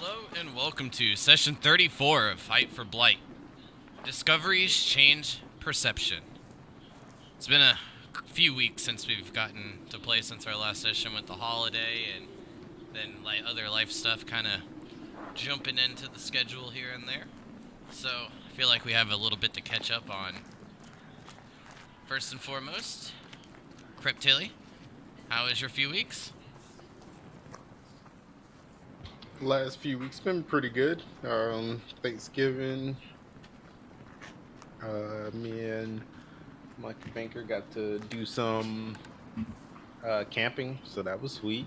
Hello and welcome to session 34 of Fight for Blight. Discoveries change perception. It's been a few weeks since we've gotten to play since our last session with the holiday and then other life stuff kind of jumping into the schedule here and there. So I feel like we have a little bit to catch up on. First and foremost, Crypt, how was your few weeks? Last few weeks been pretty good. Thanksgiving, me and Mike Banker got to do some camping, so that was sweet.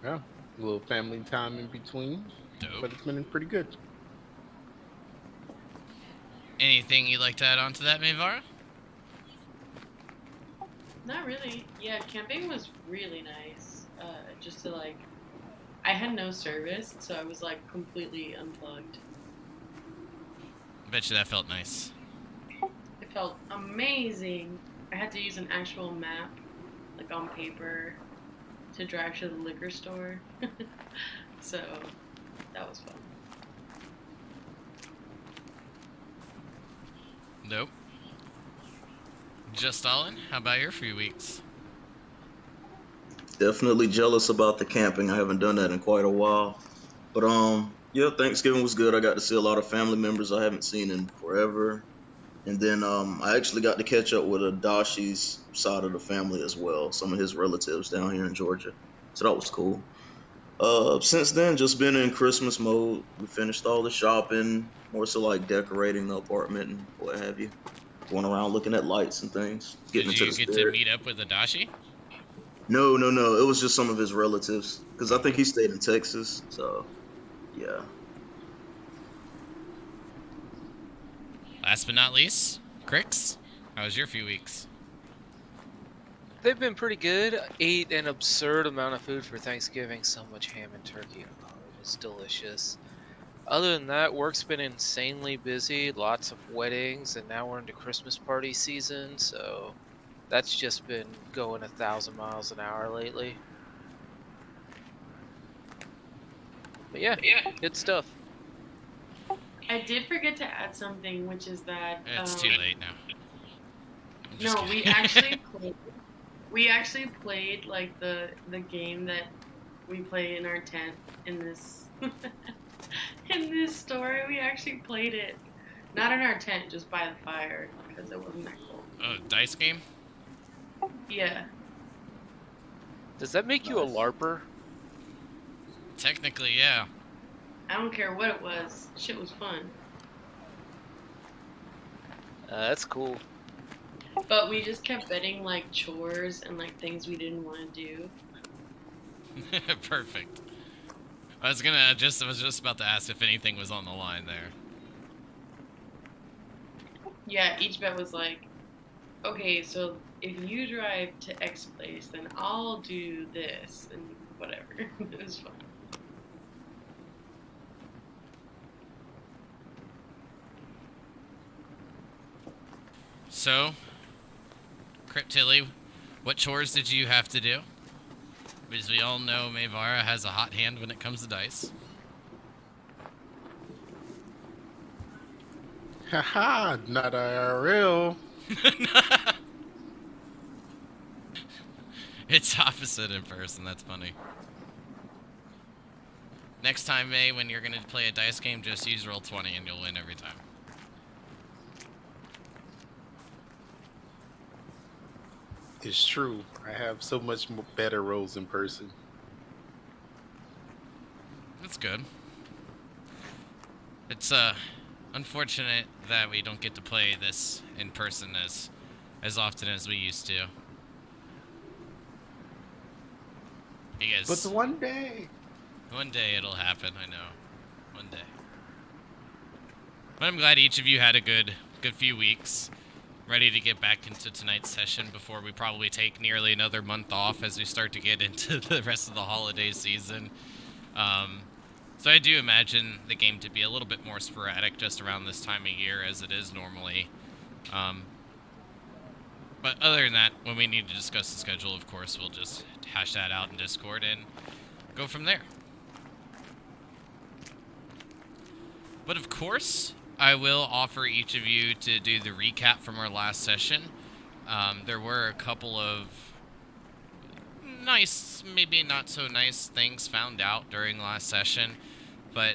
Yeah, a little family time in between, Dope. but it's been pretty good. Anything you'd like to add on to that, Mayvara? Not really. Yeah, camping was really nice. Just to I had no service, so I was like completely unplugged. Bet you that felt nice. It felt amazing. I had to use an actual map, like on paper, to drive to the liquor store. So that was fun. Nope. Just Stalin, how about your few weeks? Definitely jealous about the camping. I haven't done that in quite a while. But yeah, Thanksgiving was good. I got to see a lot of family members I haven't seen in forever. And then I actually got to catch up with Adashi's side of the family as well, some of his relatives down here in Georgia. So that was cool. Since then, just been in Christmas mode. We finished all the shopping, more so like decorating the apartment and what have you. Going around looking at lights and things, getting Did into you the get to spirit. meet up with Adachi? No, no, no. It was just some of his relatives because I think he stayed in Texas. So yeah. Last but not least, Crix, how was your few weeks? They've been pretty good. Ate an absurd amount of food for Thanksgiving. So much ham and turkey. Oh, it was delicious. Other than that, work's been insanely busy. Lots of weddings, and now we're into Christmas party season. So that's just been going 1,000 miles an hour lately. But yeah, good stuff. I did forget to add something, which is that It's too late now. I'm just no, kidding. we actually played like the game that we play in our tent in this in this story. We actually played it, not in our tent, just by the fire because it wasn't that cold. Oh, dice game? Yeah, Does that make you a Nice. LARPer? Technically, yeah. I don't care what it was. Shit was fun. That's cool. But we just kept betting like chores and like things we didn't want to do. Perfect. I was just about to ask if anything was on the line there. Yeah, each bet was like, okay, so if you drive to X place, then I'll do this and whatever. It was fun. So, Cryptilly, what chores did you have to do? Because we all know Mayvara has a hot hand when it comes to dice. Haha, not IRL. It's opposite in person, that's funny. Next time, May, when you're going to play a dice game, just use Roll20 and you'll win every time. It's true. I have so much better rolls in person. That's good. It's unfortunate that we don't get to play this in person as often as we used to. Because But one day. one day it'll happen, I know. One day. But I'm glad each of you had a good few weeks. Ready to get back into tonight's session before we probably take nearly another month off as we start to get into the rest of the holiday season. So I do imagine the game to be a little bit more sporadic just around this time of year as it is normally. But other than that, when we need to discuss the schedule, of course, we'll just hash that out in Discord and go from there. But of course, I will offer each of you to do the recap from our last session. There were a couple of nice, maybe not so nice things found out during last session. But,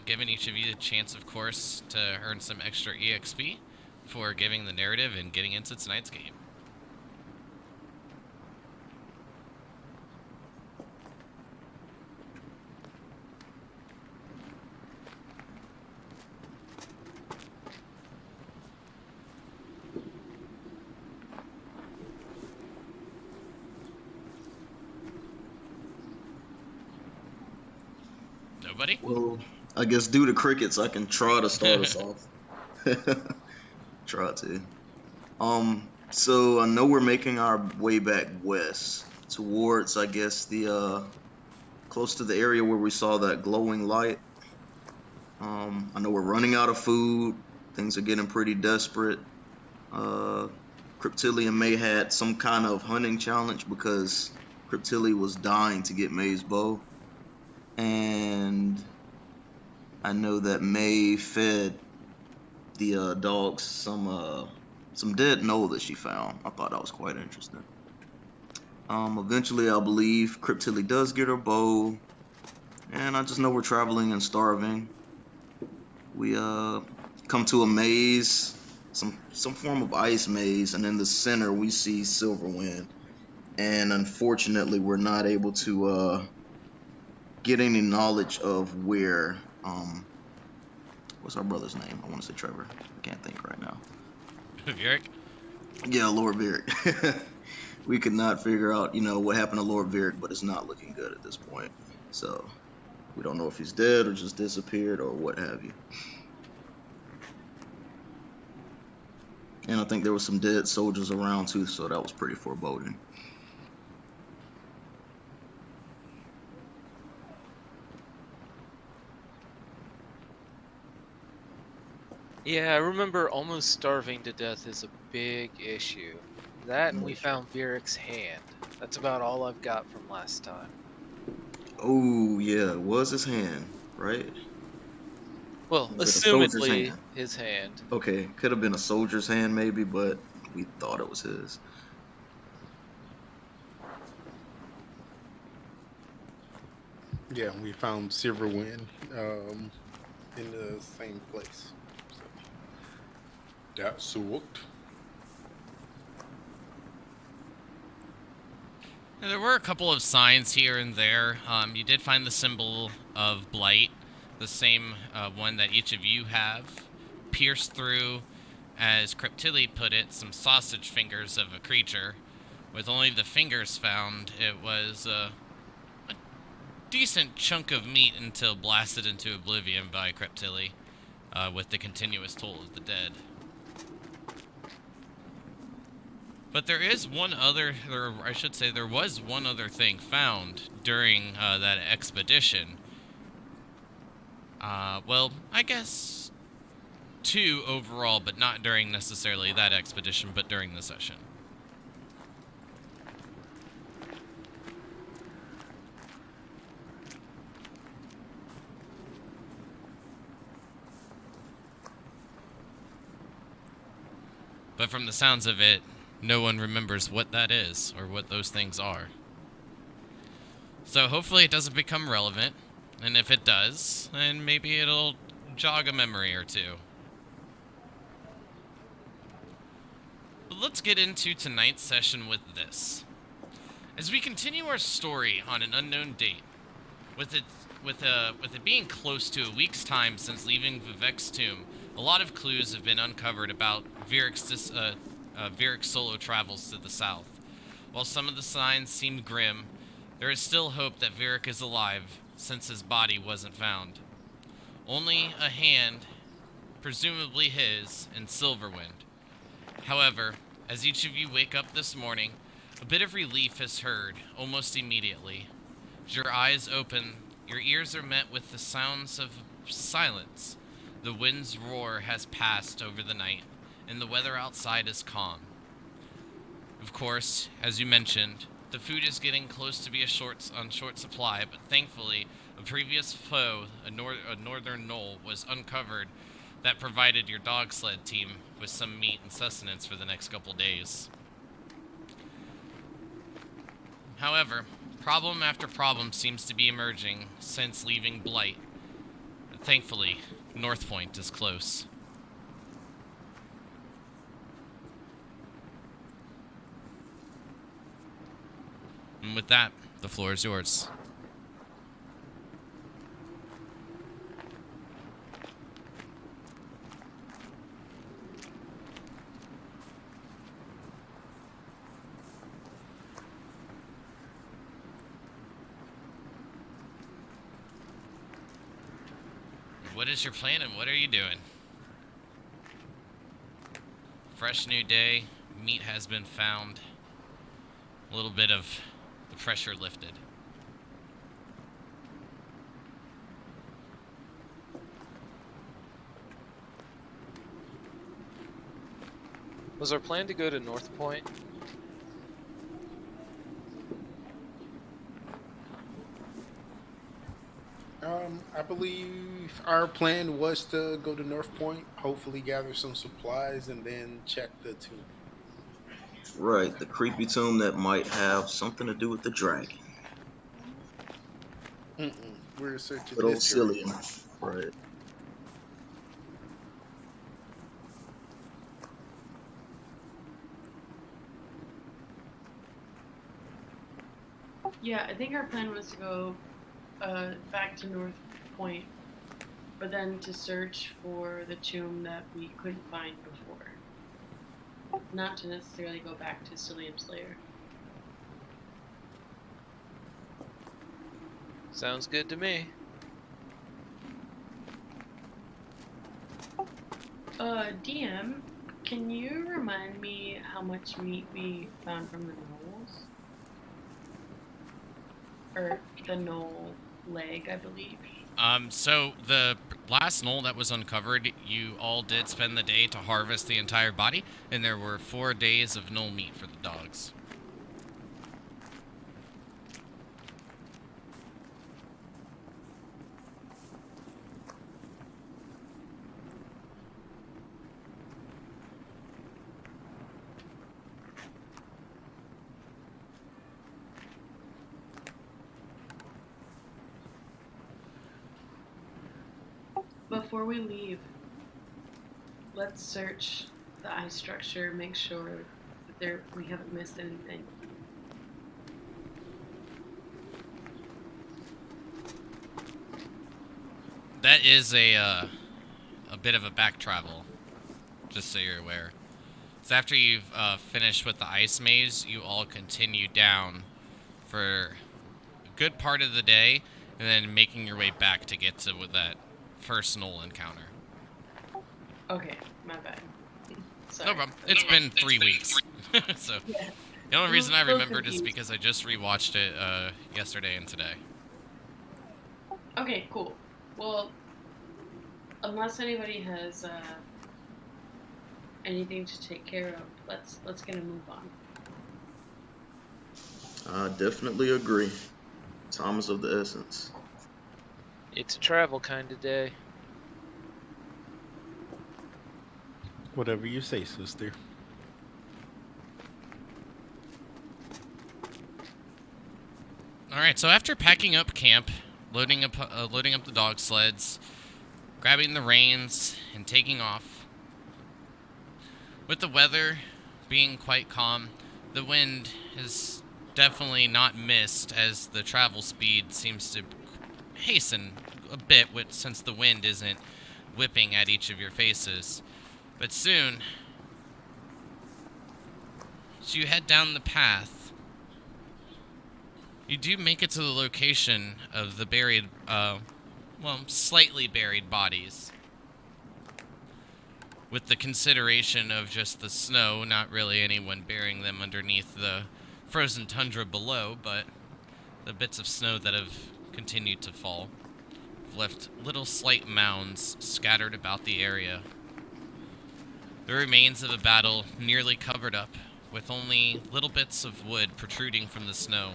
giving each of you the chance, of course, to earn some extra EXP for giving the narrative and getting into tonight's game. Nobody? Well, I guess due to crickets, I can try to start us off. Try to. So I know we're making our way back west towards, I guess, the close to the area where we saw that glowing light. I know we're running out of food. Things are getting pretty desperate. Cryptilli and May had some kind of hunting challenge because Cryptilli was dying to get May's bow. And I know that May fed the dogs some dead gnoll that she found. I thought that was quite interesting. Eventually, I believe Cryptilli does get her bow, and I just know we're traveling and starving. We come to a maze, some form of ice maze, and in the center we see Silverwind. And unfortunately, we're not able to get any knowledge of where what's our brother's name? I want to say Trevor. I can't think right now. Vieric? Yeah, Lord Vieric. We could not figure out, what happened to Lord Vieric, but it's not looking good at this point. So we don't know if he's dead or just disappeared or what have you. And I think there was some dead soldiers around too, so that was pretty foreboding. Yeah, I remember almost starving to death is a big issue. That and we found Vieric's hand. That's about all I've got from last time. Oh, yeah, it was his hand, right? Well, Was it a soldier's assumedly hand? his hand. Okay, could have been a soldier's hand maybe, but we thought it was his. Yeah, we found Silverwind in the same place. So that sucked. Now, there were a couple of signs here and there. You did find the symbol of Blight, the same one that each of you have, pierced through, as Cryptilli put it, some sausage fingers of a creature. With only the fingers found, it was a decent chunk of meat until blasted into oblivion by Cryptilli, with the continuous toll of the dead. But there is one other, or I should say there was one other thing found during that expedition. Well, I guess two overall, but not during necessarily that expedition, but during the session. But from the sounds of it, no one remembers what that is, or what those things are. So hopefully it doesn't become relevant, and if it does, then maybe it'll jog a memory or two. But let's get into tonight's session with this. As we continue our story on an unknown date, with it being close to a week's time since leaving Vivek's tomb, a lot of clues have been uncovered about Vieric's solo travels to the south. While some of the signs seem grim, there is still hope that Vieric is alive, since his body wasn't found. Only a hand, presumably his, in Silverwind. However, as each of you wake up this morning, a bit of relief is heard almost immediately. As your eyes open, your ears are met with the sounds of silence. The wind's roar has passed over the night, and the weather outside is calm. Of course, as you mentioned, the food is getting close to be on short supply, but thankfully, a previous foe, a northern knoll, was uncovered that provided your dog sled team with some meat and sustenance for the next couple days. However, problem after problem seems to be emerging since leaving Blight. Thankfully, North Point is close. And with that, the floor is yours. What is your plan and what are you doing? Fresh new day, meat has been found, a little bit of the pressure lifted. Was our plan to go to North Point? I believe our plan was to go to North Point, hopefully gather some supplies, and then check the tomb. Right, the creepy tomb that might have something to do with the dragon. We're searching Good old this area. Cillian. Right. Yeah, I think our plan was to go back to North Point, but then to search for the tomb that we couldn't find before. Not to necessarily go back to Cillian's lair. Sounds good to me. DM, can you remind me how much meat we found from the gnolls? Or the gnoll leg, I believe. So the last knoll that was uncovered, you all did spend the day to harvest the entire body, and there were 4 days of knoll meat for the dogs. Before we leave, let's search the eye structure, make sure that we haven't missed anything. That is a bit of a back travel, just so you're aware. So after you've finished with the ice maze, you all continue down for a good part of the day, and then making your way back to get to that first knoll encounter. Okay, my bad. Sorry. No problem. It's been 3 weeks. So Yeah. the only reason I Little remembered is confused. because I just rewatched it yesterday and today. Okay, cool. Well, unless anybody has anything to take care of, let's get a move on. I definitely agree. Time is of the essence. It's a travel kind of day. Whatever you say, sister. All right. So after packing up camp, loading up the dog sleds, grabbing the reins, and taking off, with the weather being quite calm, the wind is definitely not missed as the travel speed seems to hasten a bit since the wind isn't whipping at each of your faces. But soon, as you head down the path, you do make it to the location of the buried, slightly buried bodies. With the consideration of just the snow, not really anyone burying them underneath the frozen tundra below, but the bits of snow that have continued to fall have left little slight mounds scattered about the area. The remains of a battle nearly covered up with only little bits of wood protruding from the snow,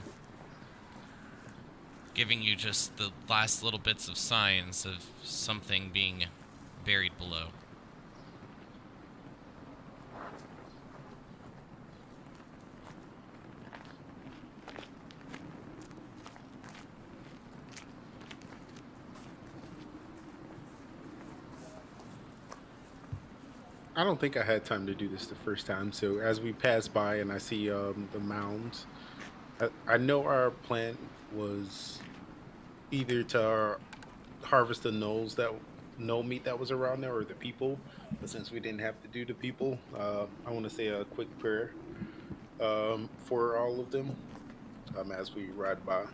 giving you just the last little bits of signs of something being buried below. I don't think I had time to do this the first time. So as we pass by and I see the mounds, I know our plan was either to harvest the gnolls that gnoll meat that was around there or the people. But since we didn't have to do the people, I want to say a quick prayer for all of them as we ride by.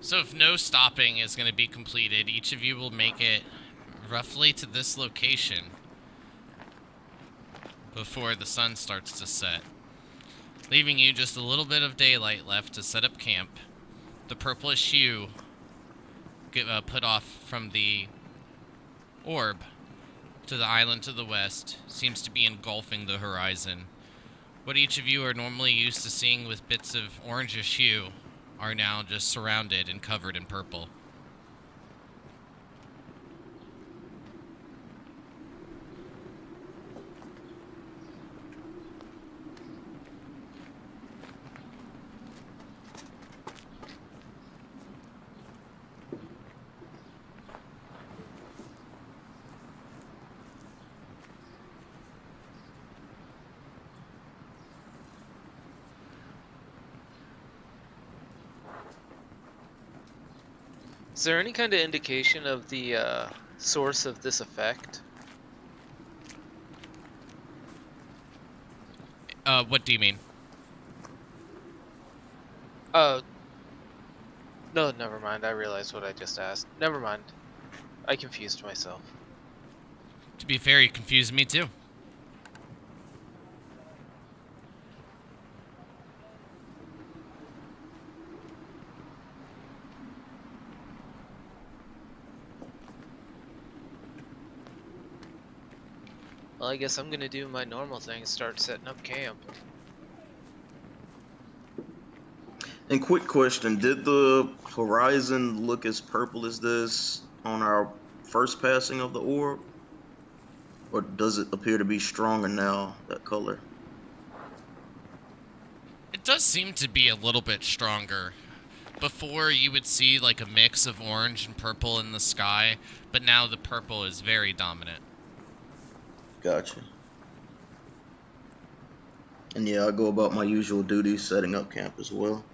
So if no stopping is going to be completed, each of you will make it roughly to this location before the sun starts to set, leaving you just a little bit of daylight left to set up camp. The purplish hue put off from the orb to the island to the west seems to be engulfing the horizon. What each of you are normally used to seeing with bits of orangish hue are now just surrounded and covered in purple. Is there any kind of indication of the source of this effect? What do you mean? No, never mind. I realized what I just asked. Never mind. I confused myself. To be fair, you confused me too. Well, I guess I'm gonna do my normal thing, start setting up camp. And quick question, did the horizon look as purple as this on our first passing of the orb? Or does it appear to be stronger now, that color? It does seem to be a little bit stronger. Before, you would see like a mix of orange and purple in the sky, but now the purple is very dominant. Gotcha. And yeah, I go about my usual duties, setting up camp as well.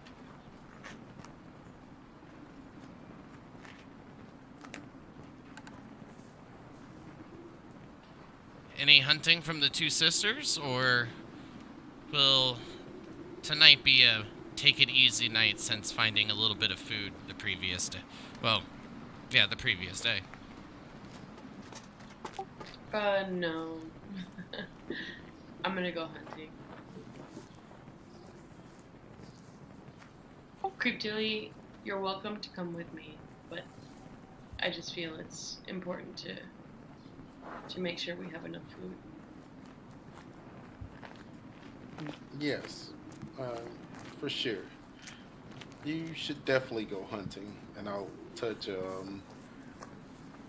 Any hunting from the two sisters, or will tonight be a take it easy night since finding a little bit of food the previous day? Well, yeah, the previous day. No. I'm gonna go hunting. Cryptilly, you're welcome to come with me, but I just feel it's important to make sure we have enough food. Yes, for sure. You should definitely go hunting, and I'll touch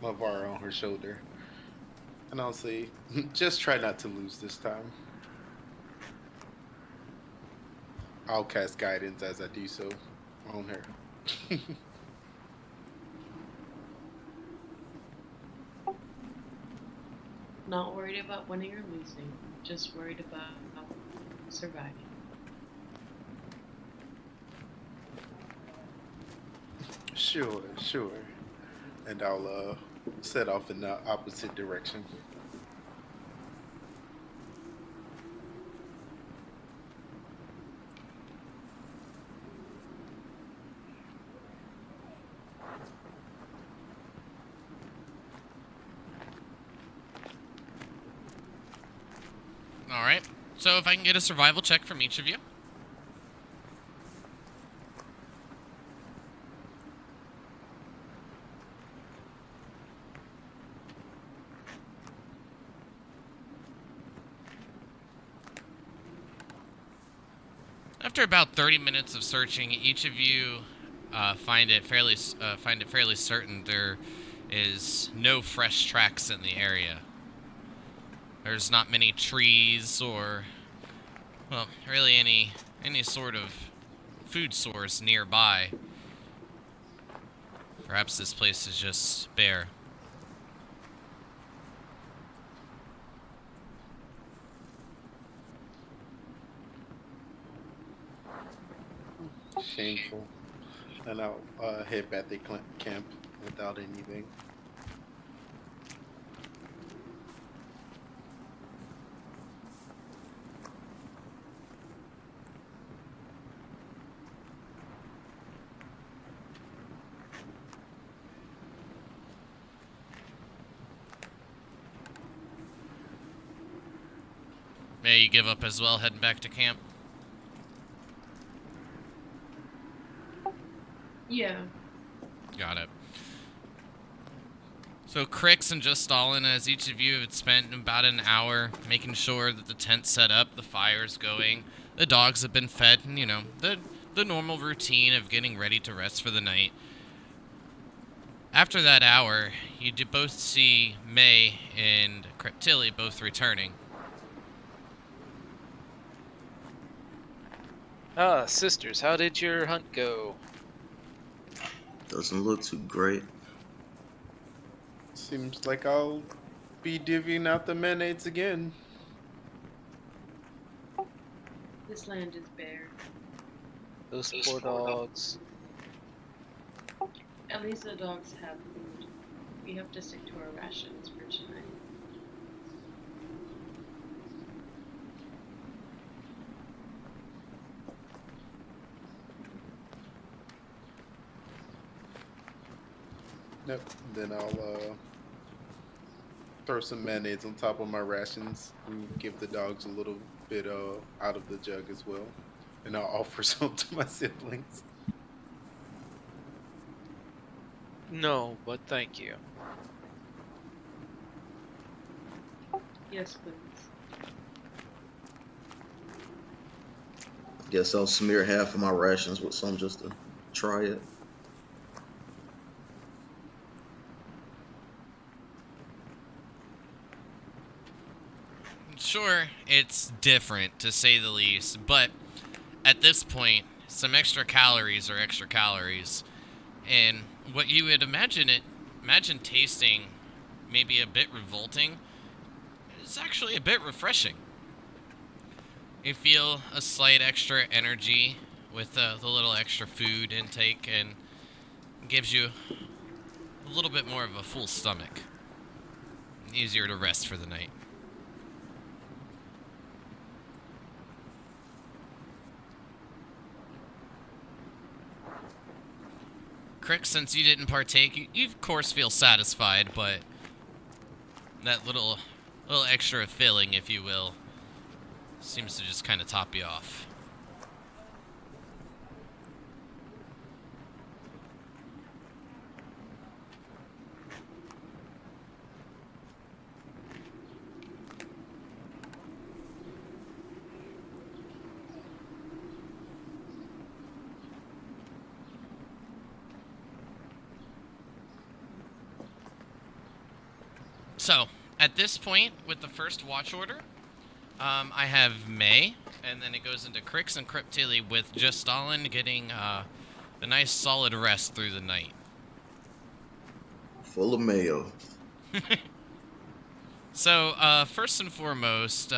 Mavar on her shoulder, and I'll say, just try not to lose this time. I'll cast guidance as I do so on her. Not worried about winning or losing, just worried about surviving. Sure, sure. And I'll set off in the opposite direction. Alright. So if I can get a survival check from each of you. After about 30 minutes of searching, each of you find it fairly certain there is no fresh tracks in the area. There's not many trees or, well, really any sort of food source nearby. Perhaps this place is just bare. Shameful. And I'll head back to camp without anything. May you give up as well, heading back to camp? Yeah. Got it. So Crix and Just Stalin, as each of you had spent about an hour making sure that the tent's set up, the fire's going, the dogs have been fed, and, you know, the normal routine of getting ready to rest for the night. After that hour, you do both see May and Cryptilli both returning. Ah, sisters, how did your hunt go? Doesn't look too great. Seems like I'll be divvying out the mayonnaise again. This land is bare. Those poor dogs. At least the dogs have food. We have to stick to our rations for tonight. Yep. Then I'll throw some mayonnaise on top of my rations and give the dogs a little bit out of the jug as well. And I'll offer some to my siblings. No, but thank you. Yes, please. Guess I'll smear half of my rations with some just to try it. Sure, it's different, to say the least, but at this point, some extra calories are extra calories. And what you would imagine tasting maybe a bit revolting is actually a bit refreshing. You feel a slight extra energy with the little extra food intake, and gives you a little bit more of a full stomach. Easier to rest for the night. Crick, since you didn't partake, you of course feel satisfied, but that little extra filling, if you will, seems to just kind of top you off. So, at this point, with the first watch order, I have May, and then it goes into Crix and Cryptilli, with Just Stalin getting a nice solid rest through the night. Full of mayo. So, first and foremost,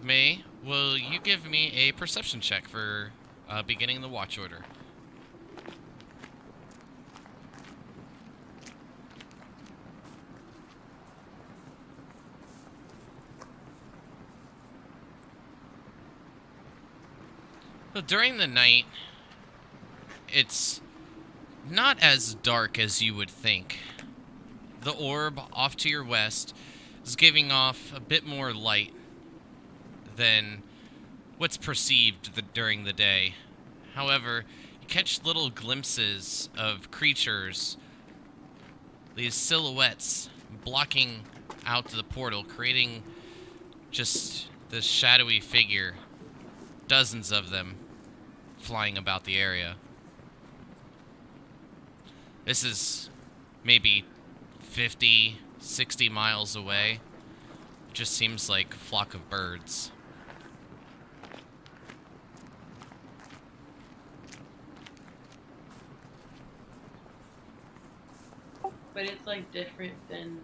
May, will you give me a perception check for beginning the watch order? So during the night, it's not as dark as you would think. The orb off to your west is giving off a bit more light than what's perceived during the day. However, you catch little glimpses of creatures, these silhouettes blocking out the portal, creating just this shadowy figure, dozens of them flying about the area. This is maybe 50, 60 miles away. It just seems like a flock of birds. But it's like different than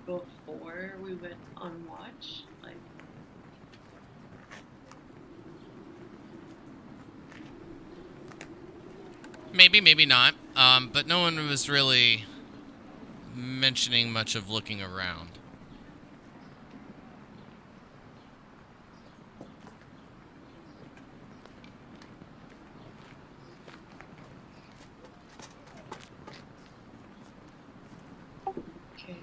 before we went on watch. Like, Maybe, maybe not. But no one was really mentioning much of looking around. okay.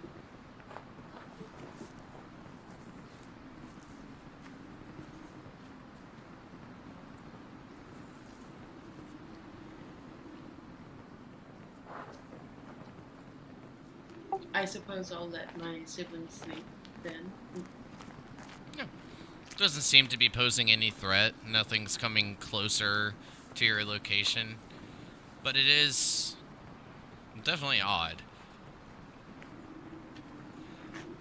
I suppose I'll let my siblings sleep then. Doesn't seem to be posing any threat. Nothing's coming closer to your location. But it is definitely odd.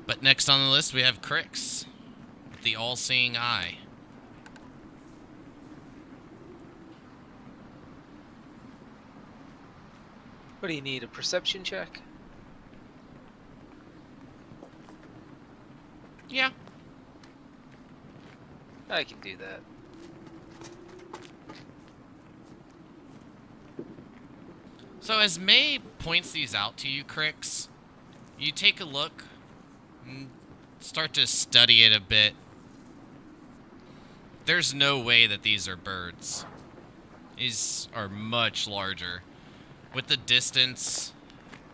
But next on the list we have Crix, the all-seeing eye. What do you need, a perception check? Yeah. I can do that. So as May points these out to you, Crix, you take a look and start to study it a bit. There's no way that these are birds. These are much larger. With the distance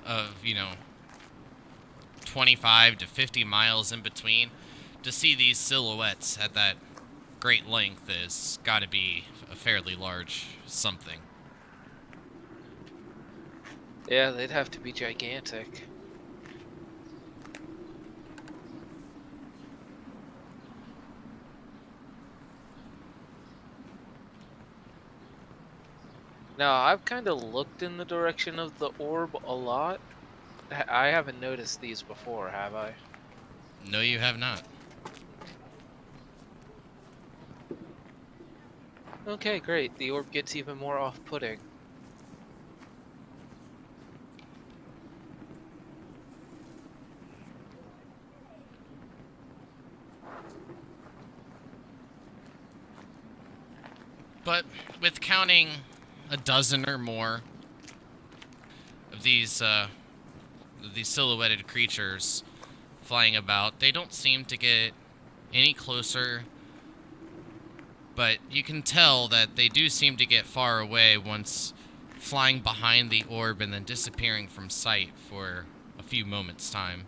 of, 25 to 50 miles in between, to see these silhouettes at that great length is gotta be a fairly large something. Yeah, they'd have to be gigantic. Now, I've kind of looked in the direction of the orb a lot. I haven't noticed these before, have I? No, you have not. Okay, great. The orb gets even more off-putting. But with counting a dozen or more of these silhouetted creatures flying about, they don't seem to get any closer. But you can tell that they do seem to get far away once flying behind the orb and then disappearing from sight for a few moments' time.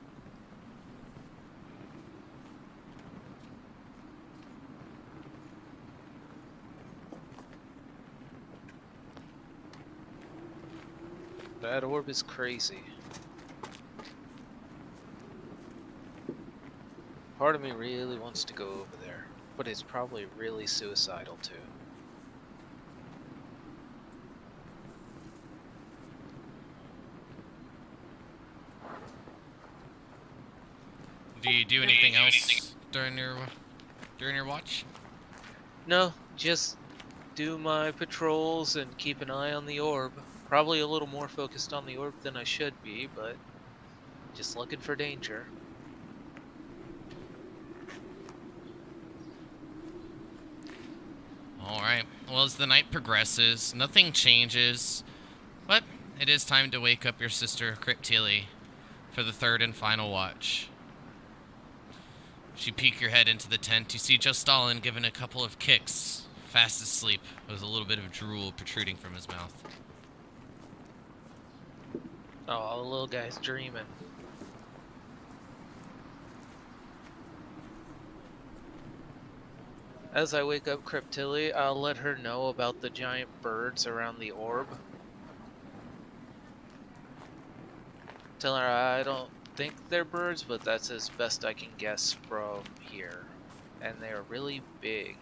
That orb is crazy. Part of me really wants to go over there, but it's probably really suicidal too. Do you do anything else during your watch? No, just do my patrols and keep an eye on the orb. Probably a little more focused on the orb than I should be, but just looking for danger. Alright, well, as the night progresses, nothing changes, but it is time to wake up your sister, Crypt for the third and final watch. As you peek your head into the tent, you see Joe Stalin giving a couple of kicks, fast asleep, with a little bit of drool protruding from his mouth. Oh, the little guy's dreaming. As I wake up Cryptilli, I'll let her know about the giant birds around the orb. Tell her I don't think they're birds, but that's as best I can guess from here. And they're really big.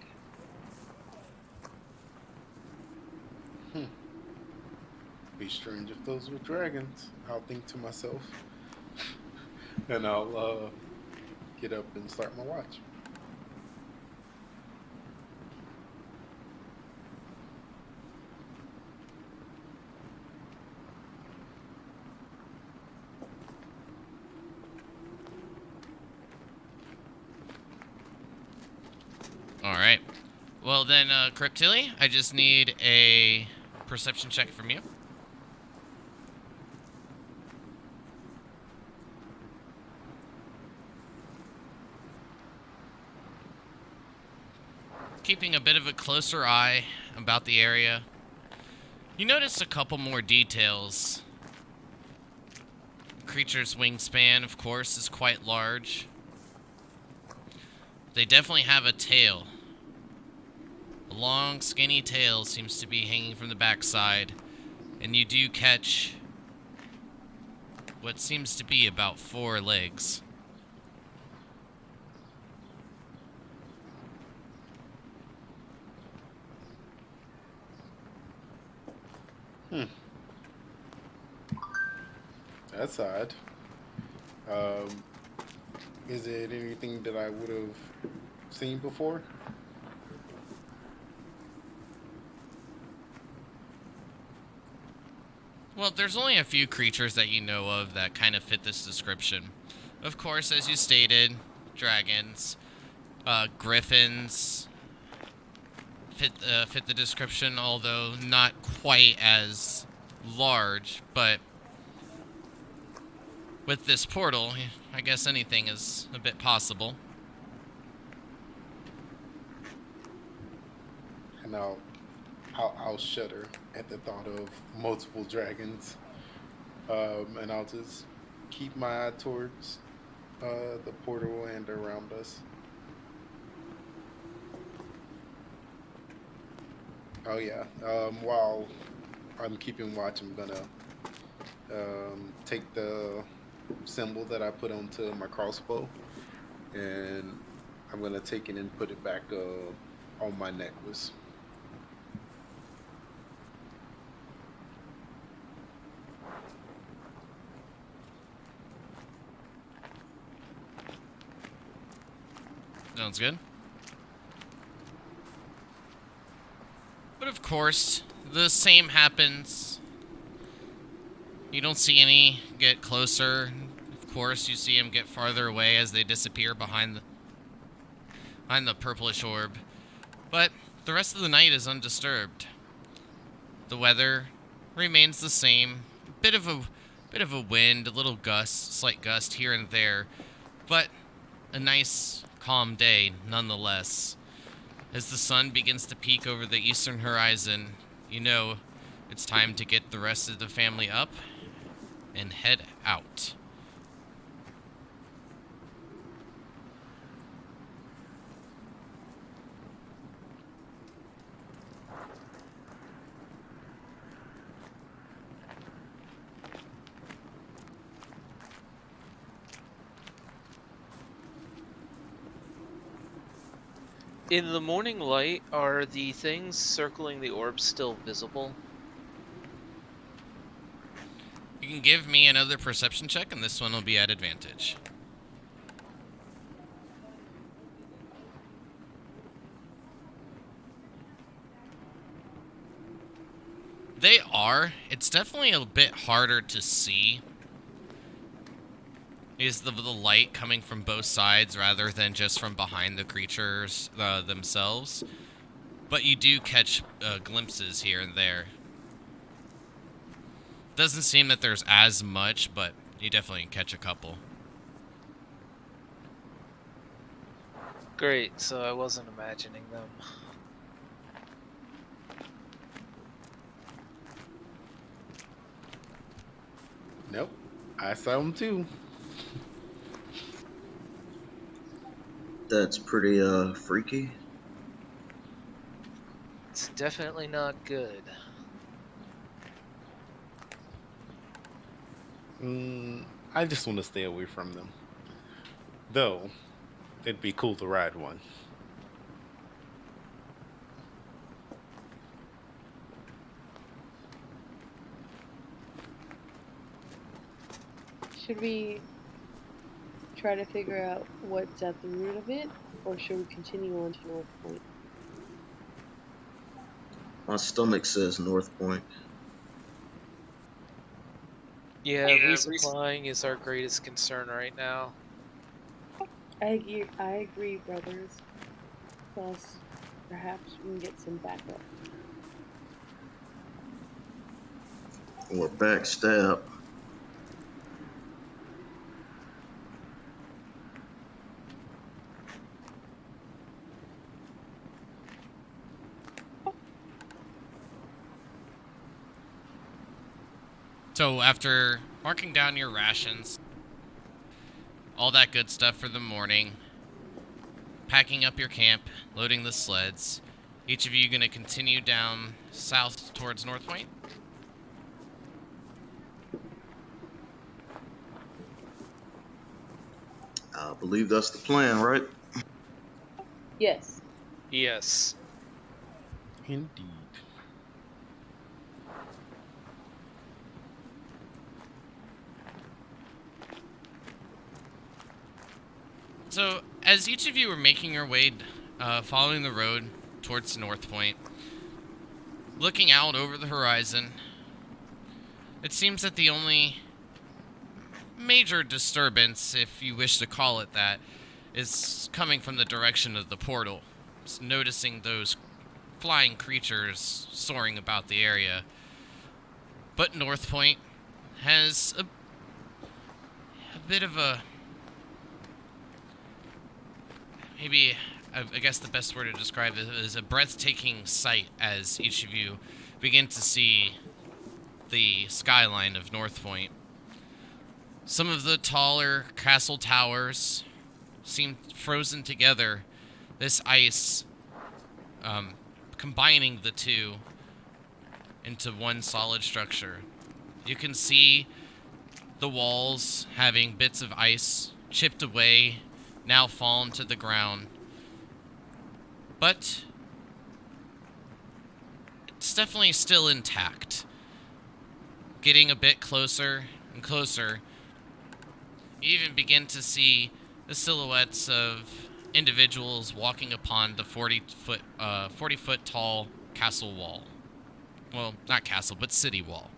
Be strange if those were dragons. I'll think to myself. And I'll get up and start my watch. Alright. Well then, Cryptilli, I just need a perception check from you. Keeping a bit of a closer eye about the area, you notice a couple more details. The creature's wingspan, of course, is quite large. They definitely have a tail. A long, skinny tail seems to be hanging from the backside, and you do catch what seems to be about 4 legs. That's odd. Is it anything that I would have seen before? Well, there's only a few creatures that you know of that kind of fit this description. Of course, as you stated, dragons, griffins fit the description, although not quite as large. But with this portal, I guess anything is a bit possible. And I'll shudder at the thought of multiple dragons. And I'll just keep my eye towards the portal and around us. Oh yeah. While I'm keeping watch, I'm gonna take the symbol that I put onto my crossbow, and I'm gonna take it and put it back on my necklace. Sounds good. But of course, the same happens. You don't see any get closer. Of course, you see them get farther away as they disappear behind the purplish orb. But the rest of the night is undisturbed. The weather remains the same. Bit of a wind, a little gust, slight gust here and there, but a nice calm day nonetheless. As the sun begins to peek over the eastern horizon, you know it's time to get the rest of the family up and head out. In the morning light, are the things circling the orb still visible? You can give me another perception check, and this one will be at advantage. They are. It's definitely a bit harder to see. Is the light coming from both sides rather than just from behind the creatures themselves. But you do catch glimpses here and there. Doesn't seem that there's as much, but you definitely can catch a couple. Great, so I wasn't imagining them. Nope, I saw them too. That's pretty freaky. definitely not good. I just want to stay away from them. Though, it'd be cool to ride one. Should we try to figure out what's at the root of it, or should we continue on to North Point? My stomach says North Point. Yeah, resupplying is our greatest concern right now. I agree, brothers. Plus, perhaps we can get some backup. Or backstab. So after marking down your rations, all that good stuff for the morning, packing up your camp, loading the sleds, each of you going to continue down south towards North Point? I believe that's the plan, right? Yes. Yes. Indeed. So, as each of you are making your way, following the road towards North Point, looking out over the horizon, it seems that the only major disturbance, if you wish to call it that, is coming from the direction of the portal. Just noticing those flying creatures soaring about the area. But North Point has a bit of a... maybe, I guess the best word to describe it is a breathtaking sight as each of you begin to see the skyline of North Point. Some of the taller castle towers seem frozen together, this ice combining the two into one solid structure. You can see the walls having bits of ice chipped away, now fallen to the ground. But it's definitely still intact. Getting a bit closer and closer, you even begin to see the silhouettes of individuals walking upon the 40-foot tall castle wall. Well, not castle, but city wall.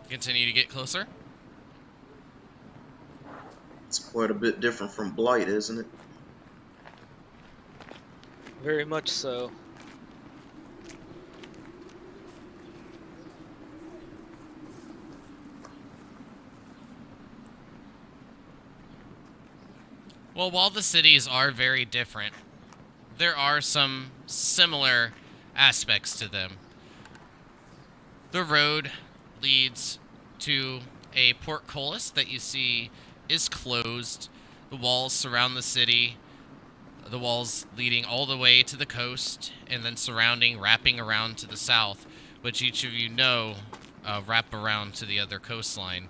Continue to get closer. It's quite a bit different from Blight, isn't it? Very much so. Well, while the cities are very different, there are some similar aspects to them. The road leads to a portcullis that you see is closed. The walls surround the city, the walls leading all the way to the coast, and then wrapping around to the south, which each of you know wrap around to the other coastline,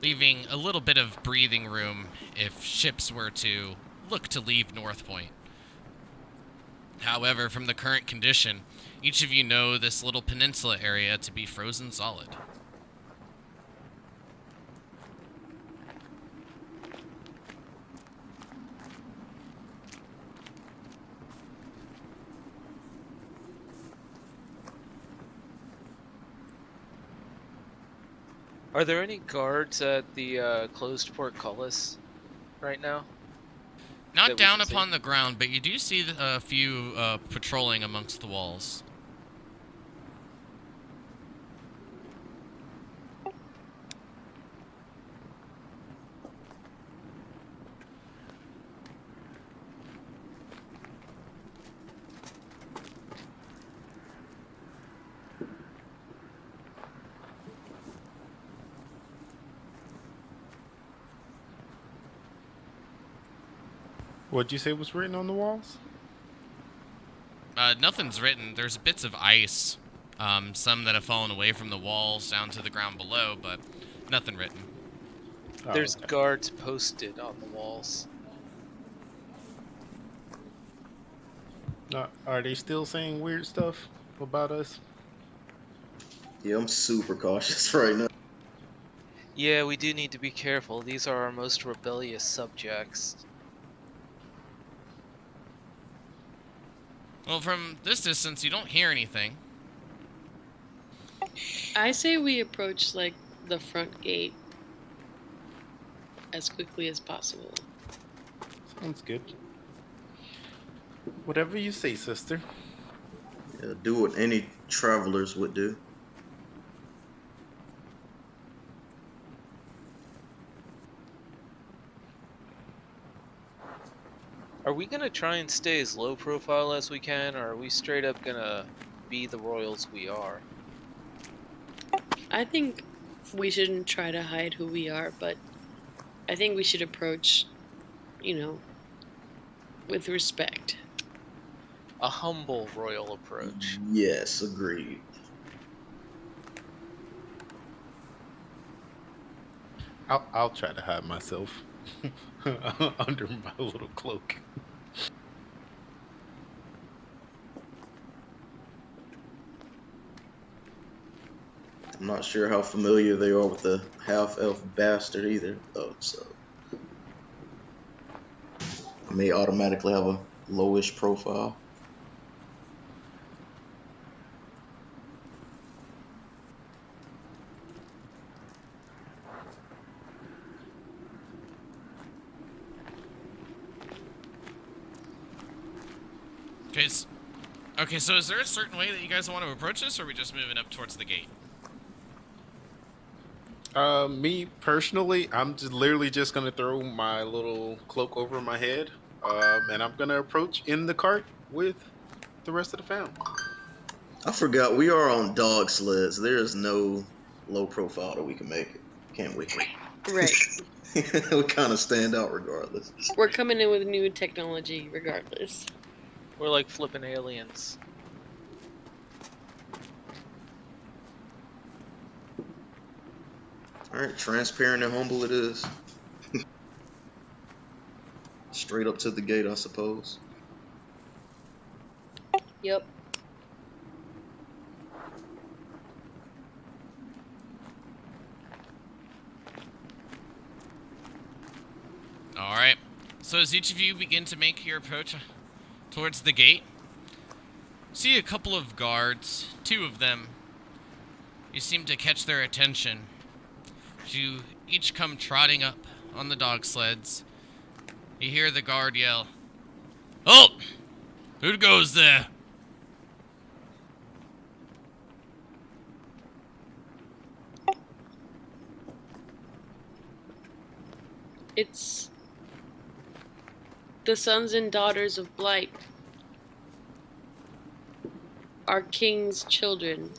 leaving a little bit of breathing room if ships were to look to leave North Point. However, from the current condition, each of you know this little peninsula area to be frozen solid. Are there any guards at the closed portcullis right now? Not that we down can see? upon the ground, but you do see a few patrolling amongst the walls. What'd you say was written on the walls? Nothing's written. There's bits of ice. Some that have fallen away from the walls down to the ground below, but nothing written. Oh, There's okay. guards posted on the walls. Are they still saying weird stuff about us? Yeah, I'm super cautious right now. Yeah, we do need to be careful. These are our most rebellious subjects. Well, from this distance, you don't hear anything. I say we approach like the front gate as quickly as possible. Sounds good. Whatever you say, sister. Yeah, do what any travelers would do. Are we gonna try and stay as low profile as we can, or are we straight up gonna be the royals we are? I think we shouldn't try to hide who we are, but I think we should approach, with respect. A humble royal approach. Yes, agreed. I'll try to hide myself under my little cloak. I'm not sure how familiar they are with the half-elf bastard either, though, so I may automatically have a lowish profile. Okay, so is there a certain way that you guys want to approach this, or are we just moving up towards the gate? Me personally, I'm just literally just gonna throw my little cloak over my head, and I'm gonna approach in the cart with the rest of the family. I forgot we are on dog sleds. There is no low profile that we can make it, can't we? Right. We kind of stand out regardless. We're coming in with new technology regardless. We're like flipping aliens. Alright, transparent and humble it is. Straight up to the gate, I suppose. Yep. Alright. So as each of you begin to make your approach towards the gate, see a couple of guards, two of them. You seem to catch their attention. You each come trotting up on the dog sleds. You hear the guard yell, "Halt! Who goes there?" It's the sons and daughters of Blight. Our king's children.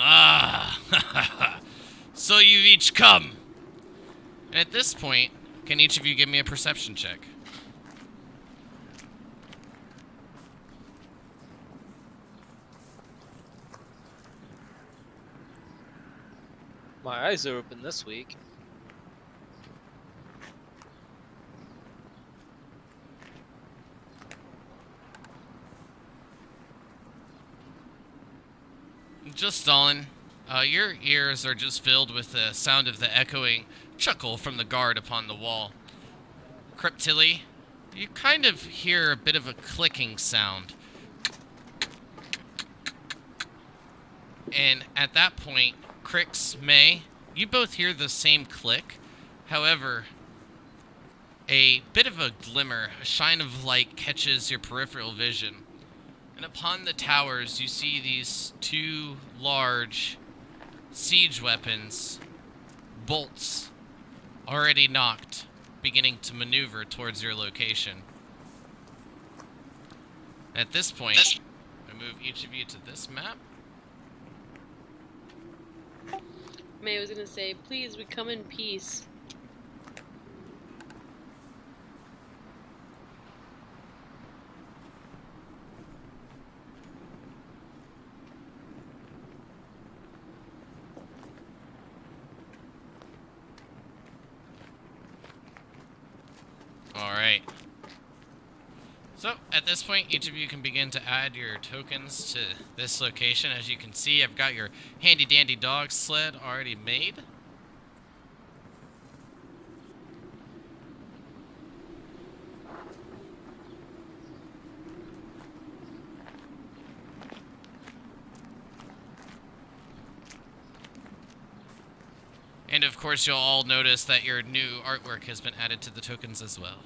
Ah, so you've each come. And at this point, can each of you give me a perception check? My eyes are open this week. Just Stalin. Your ears are just filled with the sound of the echoing chuckle from the guard upon the wall. Cryptilly, you kind of hear a bit of a clicking sound. And at that point, Crix, May, you both hear the same click. However, a bit of a glimmer, a shine of light catches your peripheral vision. And upon the towers, you see these two large siege weapons, bolts, already knocked, beginning to maneuver towards your location. At this point, I move each of you to this map. May was gonna say, please, we come in peace. Alright. So, at this point, each of you can begin to add your tokens to this location. As you can see, I've got your handy-dandy dog sled already made. And of course, you'll all notice that your new artwork has been added to the tokens as well.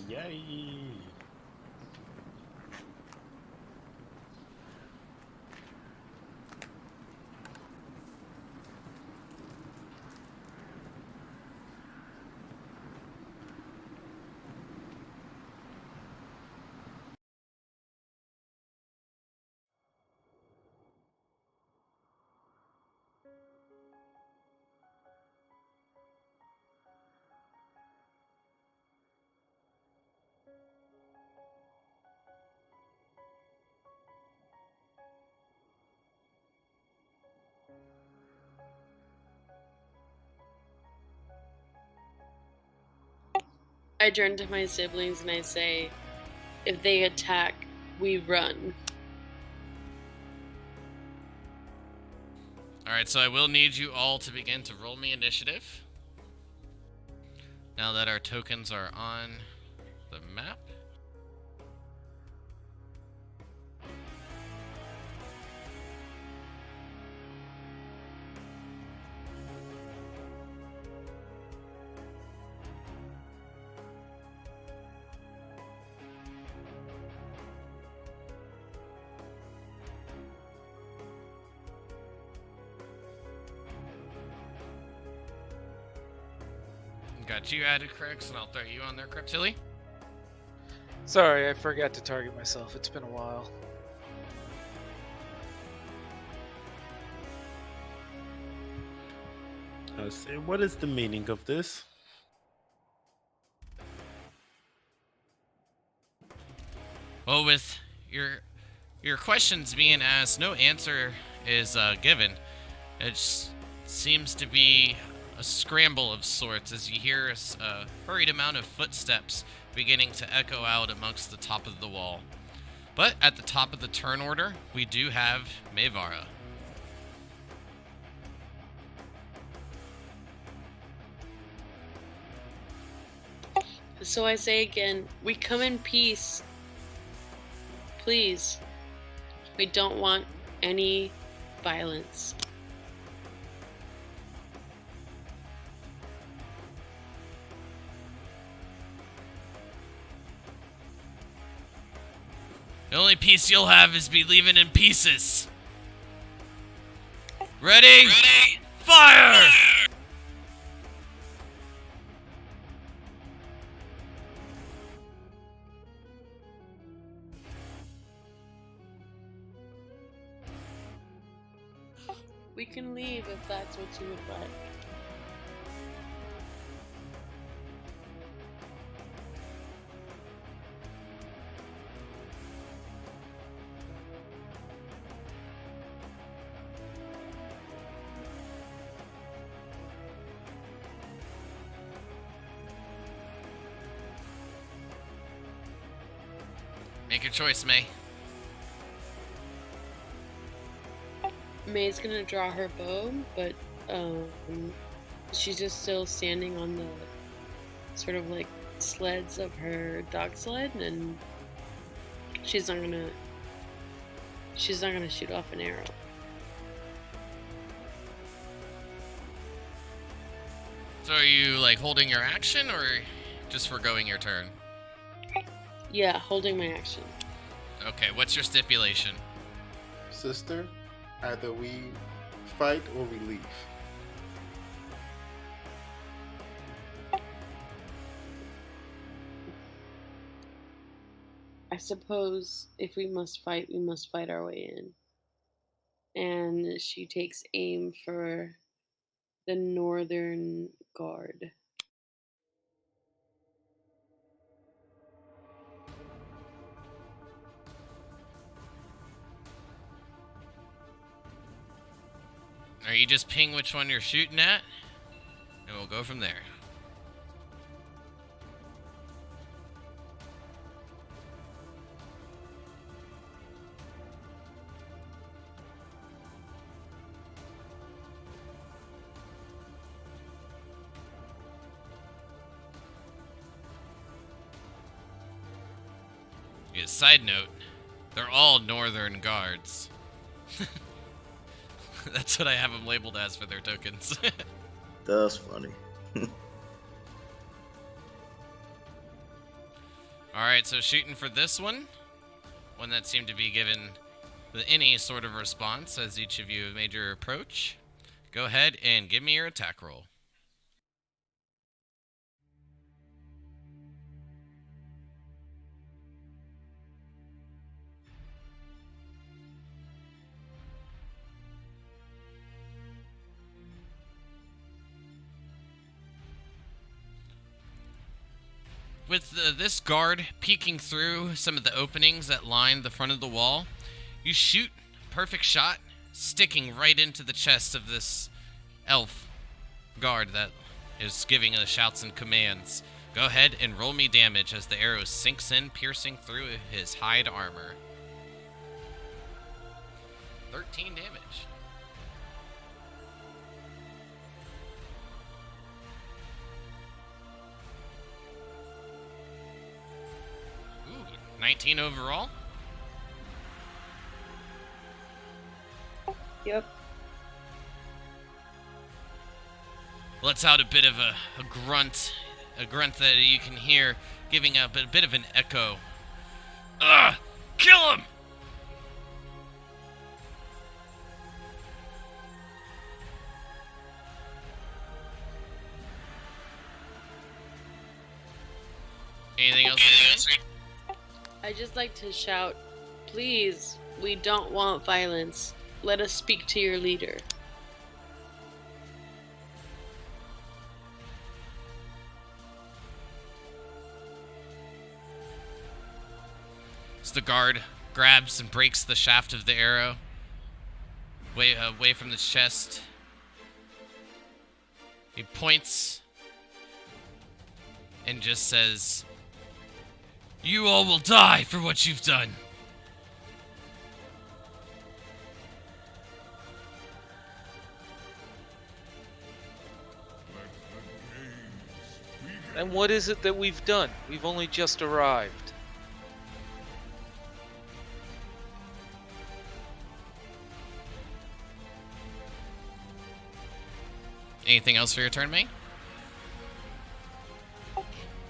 Yay! I turn to my siblings and I say, if they attack, we run. Alright, so I will need you all to begin to roll me initiative. Now that our tokens are on the map. Got you added, Crix, and I'll throw you on there, Cryptilly. Sorry, I forgot to target myself. It's been a while. I say, what is the meaning of this? Well, with your questions being asked, no answer is given. It just seems to be a scramble of sorts as you hear a hurried amount of footsteps beginning to echo out amongst the top of the wall. But at the top of the turn order, we do have Mayvara. So I say again, we come in peace. Please. We don't want any violence. The only peace you'll have is be leaving in pieces. Ready? Ready? Fire! We can leave if that's what you would like. Make your choice, May. May's gonna draw her bow, but she's just still standing on the sort of like sleds of her dog sled, and she's not gonna shoot off an arrow. So are you like holding your action or just foregoing your turn? Yeah, holding my action. Okay, what's your stipulation? Sister, either we fight or we leave. I suppose if we must fight our way in. and she takes aim for the northern guard. Or you just ping which one you're shooting at, and we'll go from there. Yeah, side note, they're all northern guards. That's what I have them labeled as for their tokens. That's funny. Alright, so shooting for this one that seemed to be given any sort of response as each of you have made your approach. Go ahead and give me your attack roll. With this guard peeking through some of the openings that line the front of the wall, you shoot, perfect shot, sticking right into the chest of this elf guard that is giving the shouts and commands. Go ahead and roll me damage as the arrow sinks in, piercing through his hide armor. 13 damage. Ooh, 19 overall. Yep. Lets out a bit of a grunt that you can hear, giving up a bit of an echo. Ugh! Kill him! Anything else? I just like to shout, please, we don't want violence. Let us speak to your leader. So the guard grabs and breaks the shaft of the arrow away from the chest. He points and just says, "You all will die for what you've done." And what is it that we've done? We've only just arrived. Anything else for your turn, May?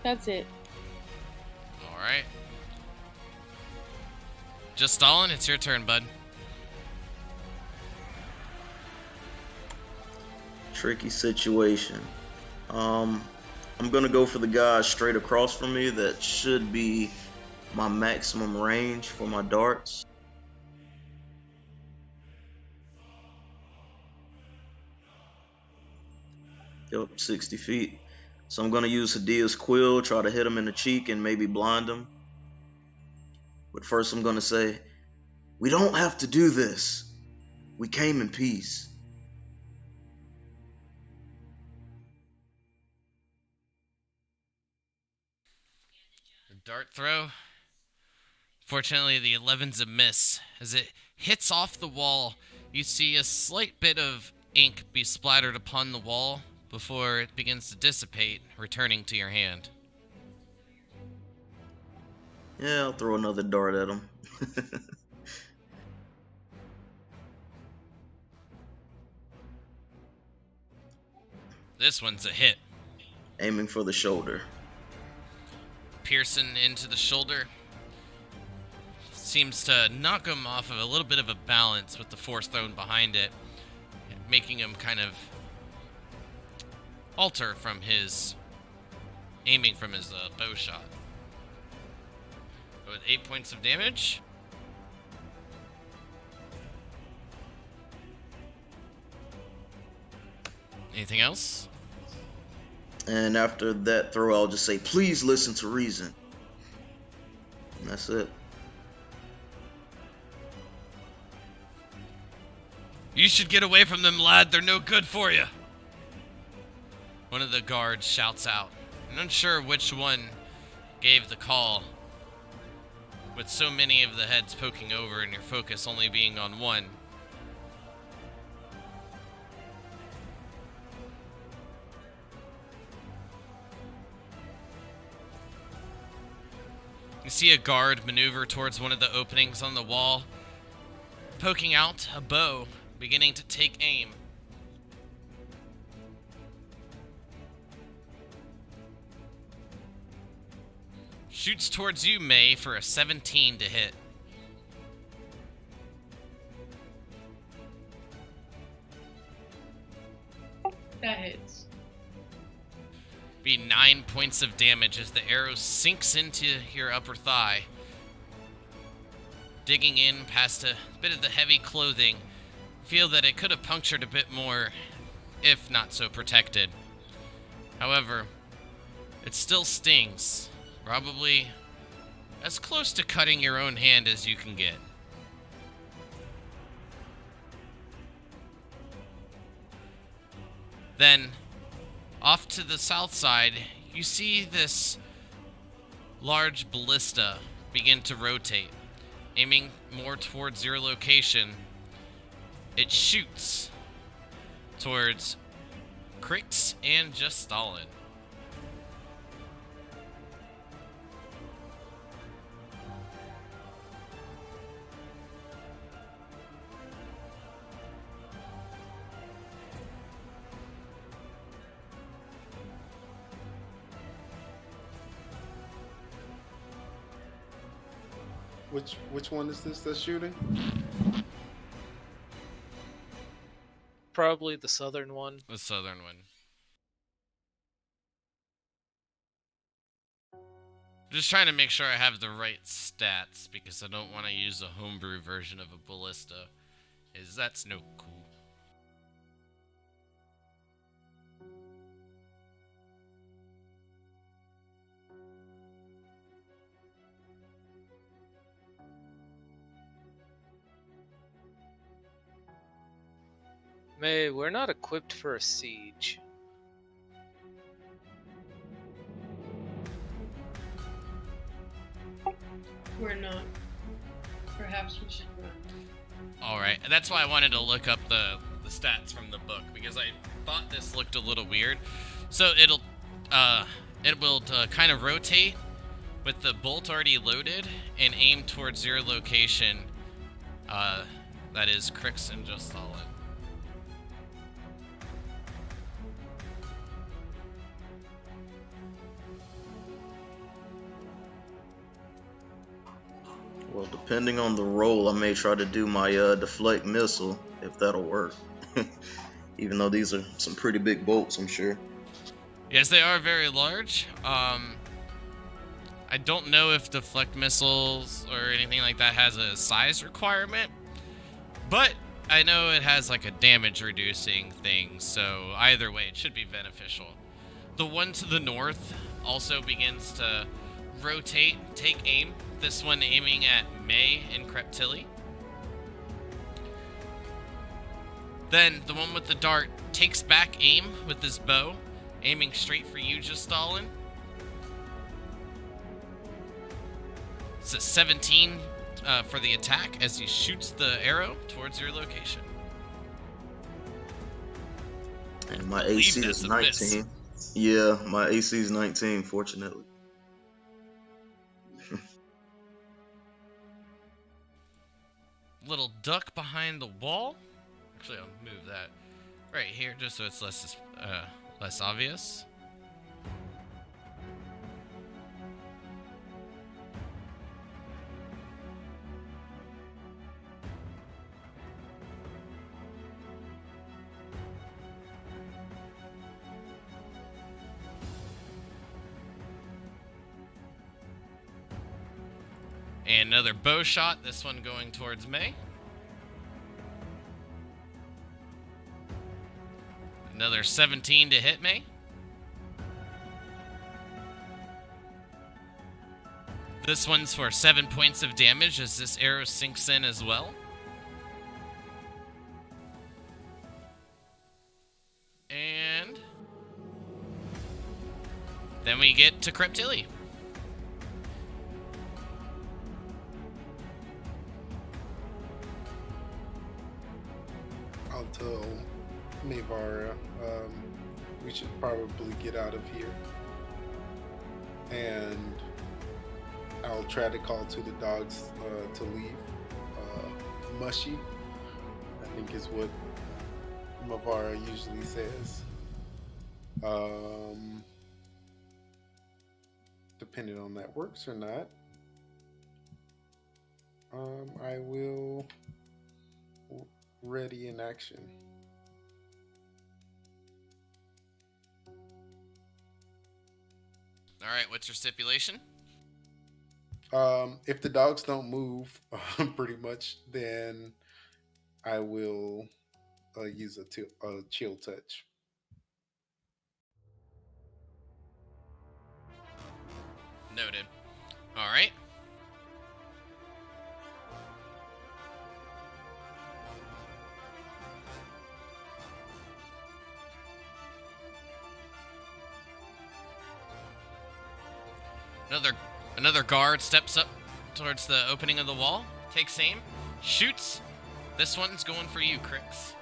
That's it. Alright. Just Stalin, it's your turn, bud. Tricky situation. I'm gonna go for the guy straight across from me. That should be my maximum range for my darts. Yep, 60 feet. So I'm gonna use Hadia's quill, try to hit him in the cheek and maybe blind him. But first I'm gonna say, we don't have to do this. We came in peace. Dart throw. Fortunately, the 11's a miss. As it hits off the wall, you see a slight bit of ink be splattered upon the wall before it begins to dissipate, returning to your hand. Yeah, I'll throw another dart at him. This one's a hit. Aiming for the shoulder. Piercing into the shoulder. Seems to knock him off of a little bit of a balance with the force thrown behind it, making him kind of alter from his aiming from his bow shot. With 8 points of damage. Anything else? And after that throw, I'll just say, please listen to reason. And that's it. You should get away from them, lad. They're no good for you. One of the guards shouts out. I'm unsure which one gave the call. With so many of the heads poking over and your focus only being on one. You see a guard maneuver towards one of the openings on the wall, poking out a bow, beginning to take aim. Shoots towards you, May, for a 17 to hit. That hits. Be 9 points of damage as the arrow sinks into your upper thigh. Digging in past a bit of the heavy clothing, feel that it could have punctured a bit more, if not so protected. However, it still stings. Probably as close to cutting your own hand as you can get. Then, off to the south side, you see this large ballista begin to rotate, aiming more towards your location. It shoots towards Crypt and just Stalin. Which one is this that's shooting? Probably the southern one. The southern one. Just trying to make sure I have the right stats because I don't want to use a homebrew version of a ballista. That's no cool. May, we're not equipped for a siege. We're not. Perhaps we should run. Alright, and that's why I wanted to look up the stats from the book, because I thought this looked a little weird. So it will kind of rotate with the bolt already loaded and aim towards your location. That is Crix and Just Solid. Well, depending on the roll, I may try to do my deflect missile, if that'll work. Even though these are some pretty big bolts, I'm sure. Yes, they are very large. I don't know if deflect missiles or anything like that has a size requirement, but I know it has like a damage reducing thing, so either way, it should be beneficial. The one to the north also begins to rotate, take aim. This one aiming at May and Creptilli. Then the one with the dart takes back aim with his bow, aiming straight for you, Just Stalin. It's a 17 for the attack as he shoots the arrow towards your location. And my AC is 19. Yeah, my AC is 19, fortunately. Little duck behind the wall. Actually, I'll move that right here just so it's less obvious. And another bow shot, this one going towards May. Another 17 to hit me. This one's for 7 points of damage as this arrow sinks in as well. And then we get to Crypt. I'll tell Mayvara we should probably get out of here. And I'll try to call to the dogs to leave. Mushy, I think is what Mayvara usually says. Depending on that works or not, I will ready in action. All right, what's your stipulation? If the dogs don't move, pretty much, then I will use a chill touch. Noted. All right. Another guard steps up towards the opening of the wall, takes aim, shoots. This one's going for you, Crix.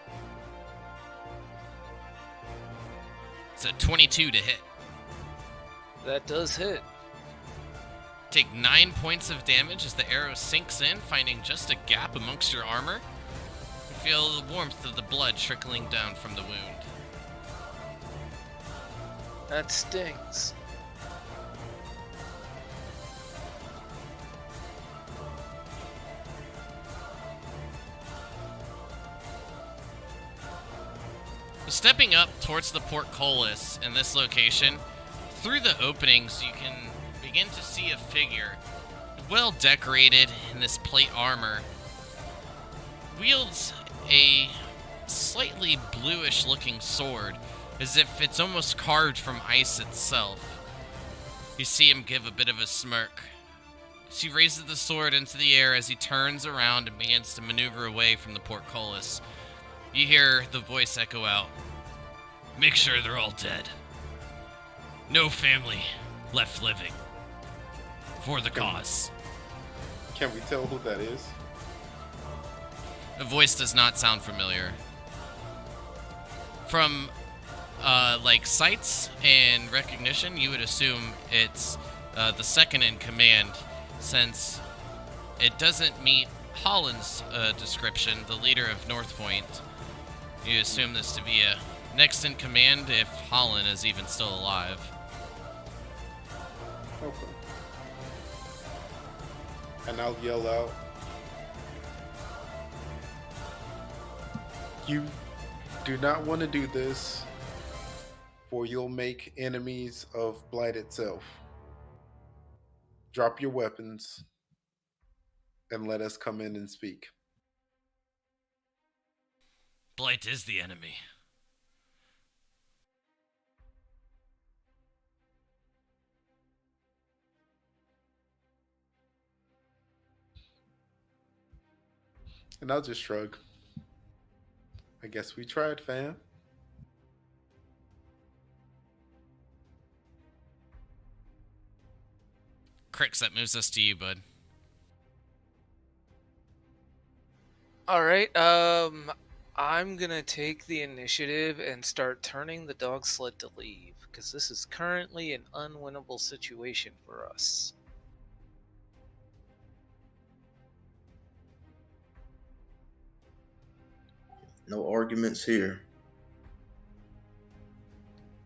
It's a 22 to hit. That does hit. Take 9 points of damage as the arrow sinks in, finding just a gap amongst your armor. You feel the warmth of the blood trickling down from the wound. That stings. Stepping up towards the Portcullis in this location, through the openings you can begin to see a figure, well decorated in this plate armor, wields a slightly bluish looking sword, as if it's almost carved from ice itself. You see him give a bit of a smirk. She raises the sword into the air as he turns around and begins to maneuver away from the Portcullis. You hear the voice echo out. Make sure they're all dead. No family left living. For the cause. Can we tell who that is? The voice does not sound familiar. From, like, sights and recognition, you would assume it's the second in command, since it doesn't meet Holland's description, the leader of North Point. You assume this to be a next in command if Holland is even still alive. Okay. And I'll yell out, you do not want to do this, for you'll make enemies of Blight itself. Drop your weapons and let us come in and speak. Blight is the enemy. And I'll just shrug. I guess we tried, fam. Crix, that moves us to you, bud. Alright, I'm gonna take the initiative and start turning the dog sled to leave, because this is currently an unwinnable situation for us. No arguments here.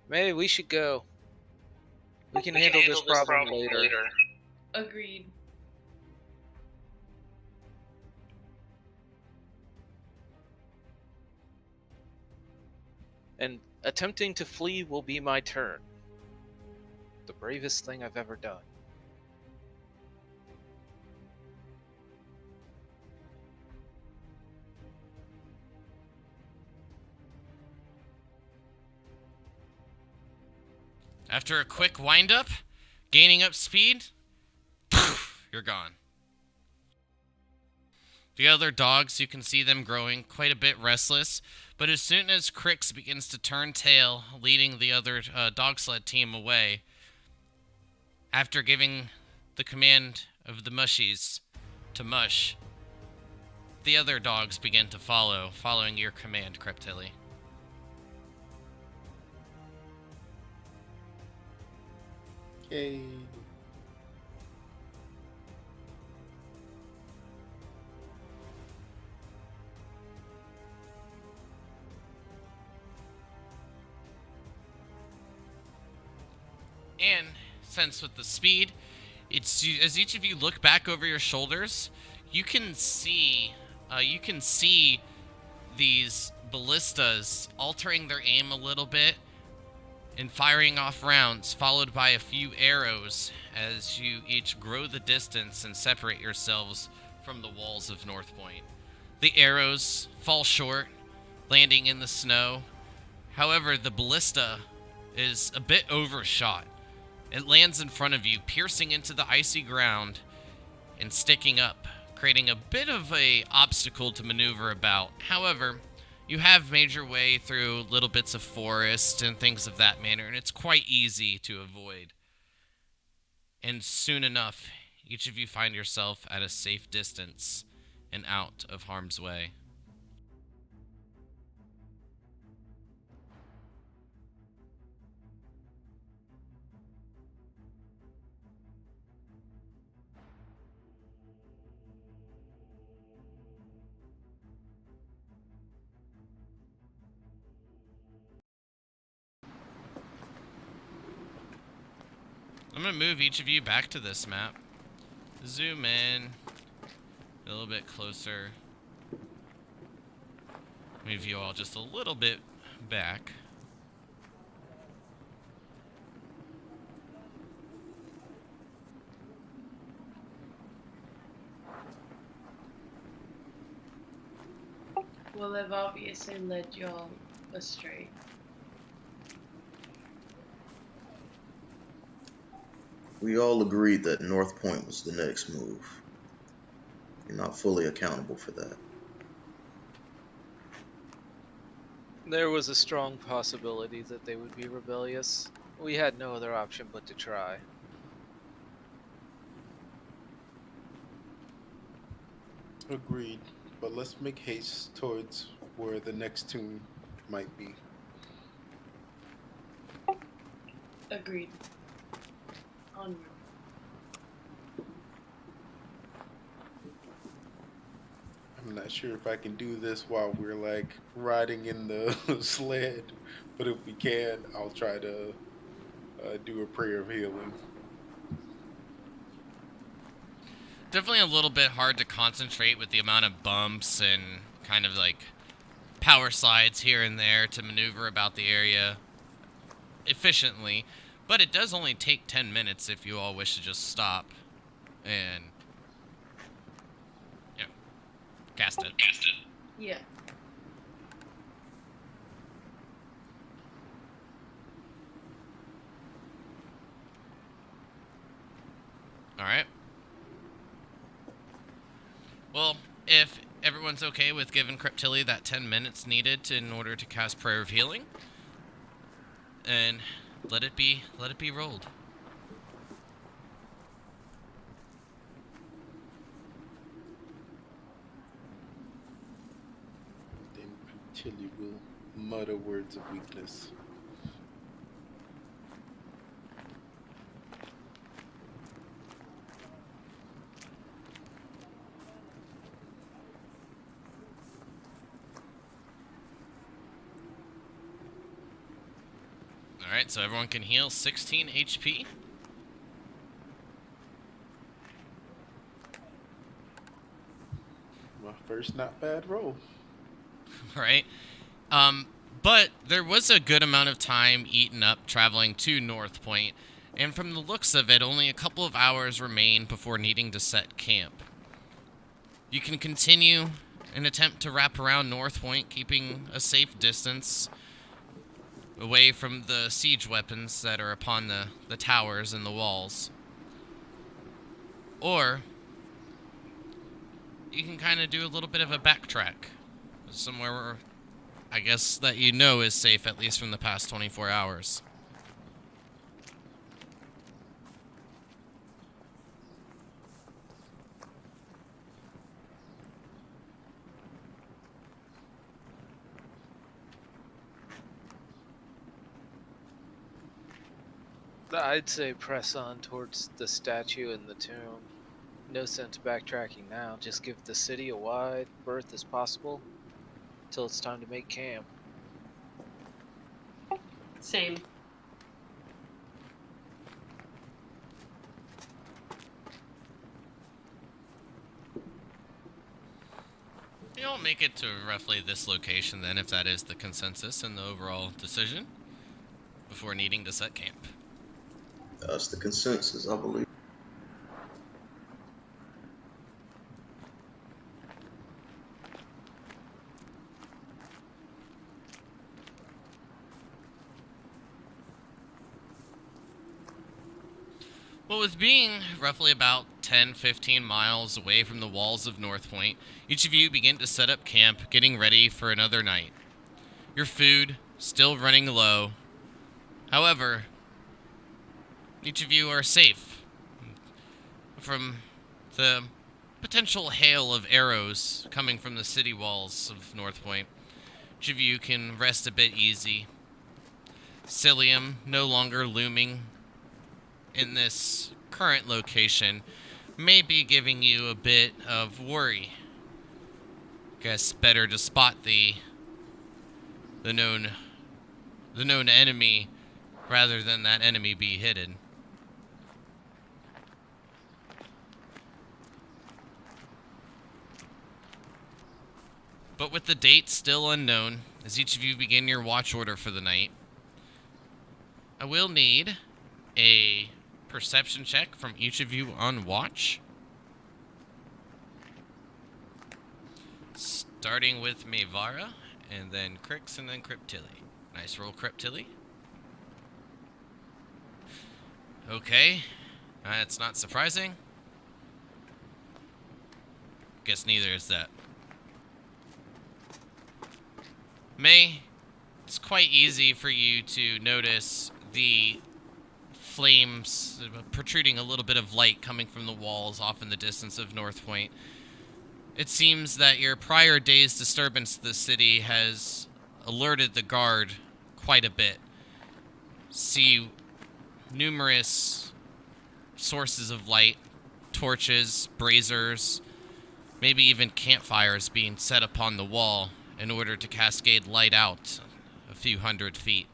Maybe we should go. We can handle this problem later. Agreed. And attempting to flee will be my turn. The bravest thing I've ever done. After a quick wind-up, gaining up speed, poof, you're gone. The other dogs, you can see them growing quite a bit restless, but as soon as Crix begins to turn tail, leading the other dog sled team away, after giving the command of the mushies to mush, the other dogs begin to follow, following your command, Cryptilli. Yay. And since with the speed, it's as each of you look back over your shoulders, you can see these ballistas altering their aim a little bit and firing off rounds, followed by a few arrows as you each grow the distance and separate yourselves from the walls of North Point. The arrows fall short, landing in the snow. However, the ballista is a bit overshot. It lands in front of you, piercing into the icy ground and sticking up, creating a bit of an obstacle to maneuver about. However, you have made your way through little bits of forest and things of that manner, and it's quite easy to avoid. And soon enough, each of you find yourself at a safe distance and out of harm's way. I'm going to move each of you back to this map. Zoom in a little bit closer. Move you all just a little bit back. Well, I've obviously led y'all astray. We all agreed that North Point was the next move. You're not fully accountable for that. There was a strong possibility that they would be rebellious. We had no other option but to try. Agreed. But let's make haste towards where the next tune might be. Agreed. Onward. I'm not sure if I can do this while we're like riding in the sled, but if we can, I'll try to do a prayer of healing. Definitely a little bit hard to concentrate with the amount of bumps and kind of like power slides here and there to maneuver about the area efficiently. But it does only take 10 minutes if you all wish to just stop and, you know, cast it. Yeah. Alright. Well, if everyone's okay with giving Cryptilli that 10 minutes needed in order to cast Prayer of Healing, and let it be rolled. Then Tilly will mutter words of weakness. Alright, so everyone can heal 16 HP. My first not bad roll. Right? But there was a good amount of time eaten up traveling to North Point, and from the looks of it, only a couple of hours remain before needing to set camp. You can continue an attempt to wrap around North Point, keeping a safe distance, away from the siege weapons that are upon the towers and the walls. Or you can kind of do a little bit of a backtrack. Somewhere where I guess that you know is safe, at least from the past 24 hours. I'd say press on towards the statue and the tomb. No sense backtracking now. Just give the city a wide berth as possible till it's time to make camp. Same. You'll make it to roughly this location then, if that is the consensus and the overall decision, before needing to set camp. That's the consensus, I believe. Well, with being roughly about 10-15 miles away from the walls of North Point, each of you begin to set up camp, getting ready for another night. Your food still running low. However, each of you are safe from the potential hail of arrows coming from the city walls of North Point. Each of you can rest a bit easy. Cilium no longer looming in this current location may be giving you a bit of worry. Guess better to spot the known enemy rather than that enemy be hidden. But with the date still unknown, as each of you begin your watch order for the night, I will need a perception check from each of you on watch. Starting with Mevara, and then Crix, and then Cryptilli. Nice roll, Cryptilli. Okay, that's not surprising. Guess neither is that. May, it's quite easy for you to notice the flames protruding a little bit of light coming from the walls off in the distance of North Point. It seems that your prior day's disturbance to the city has alerted the guard quite a bit. See numerous sources of light, torches, braziers, maybe even campfires being set upon the wall in order to cascade light out a few hundred feet.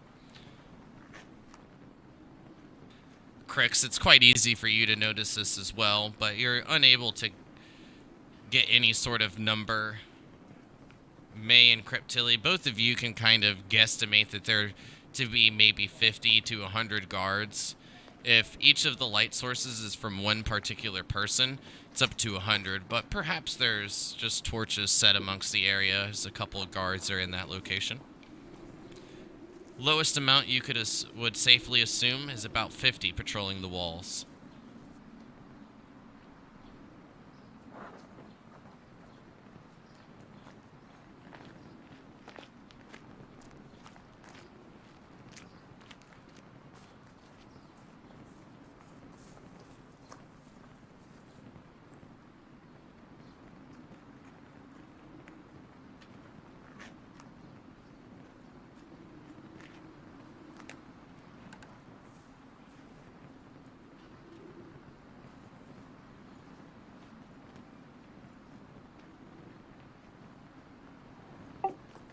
Crix, it's quite easy for you to notice this as well, but you're unable to get any sort of number. May and Cryptilli, both of you can kind of guesstimate that there to be maybe 50 to 100 guards. If each of the light sources is from one particular person, it's up to 100, but perhaps there's just torches set amongst the area as a couple of guards are in that location. Lowest amount you would safely assume is about 50 patrolling the walls.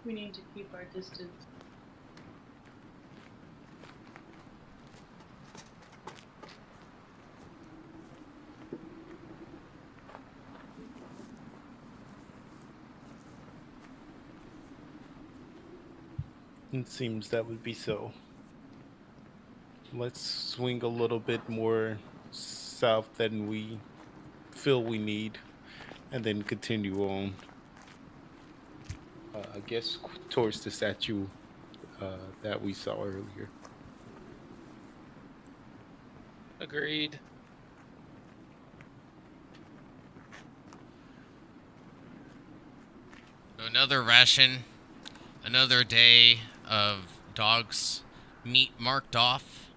We need to keep our distance. It seems that would be so. Let's swing a little bit more south than we feel we need, and then continue on. I guess towards the statue that we saw earlier. Agreed. Another ration, another day of dogs meat marked off,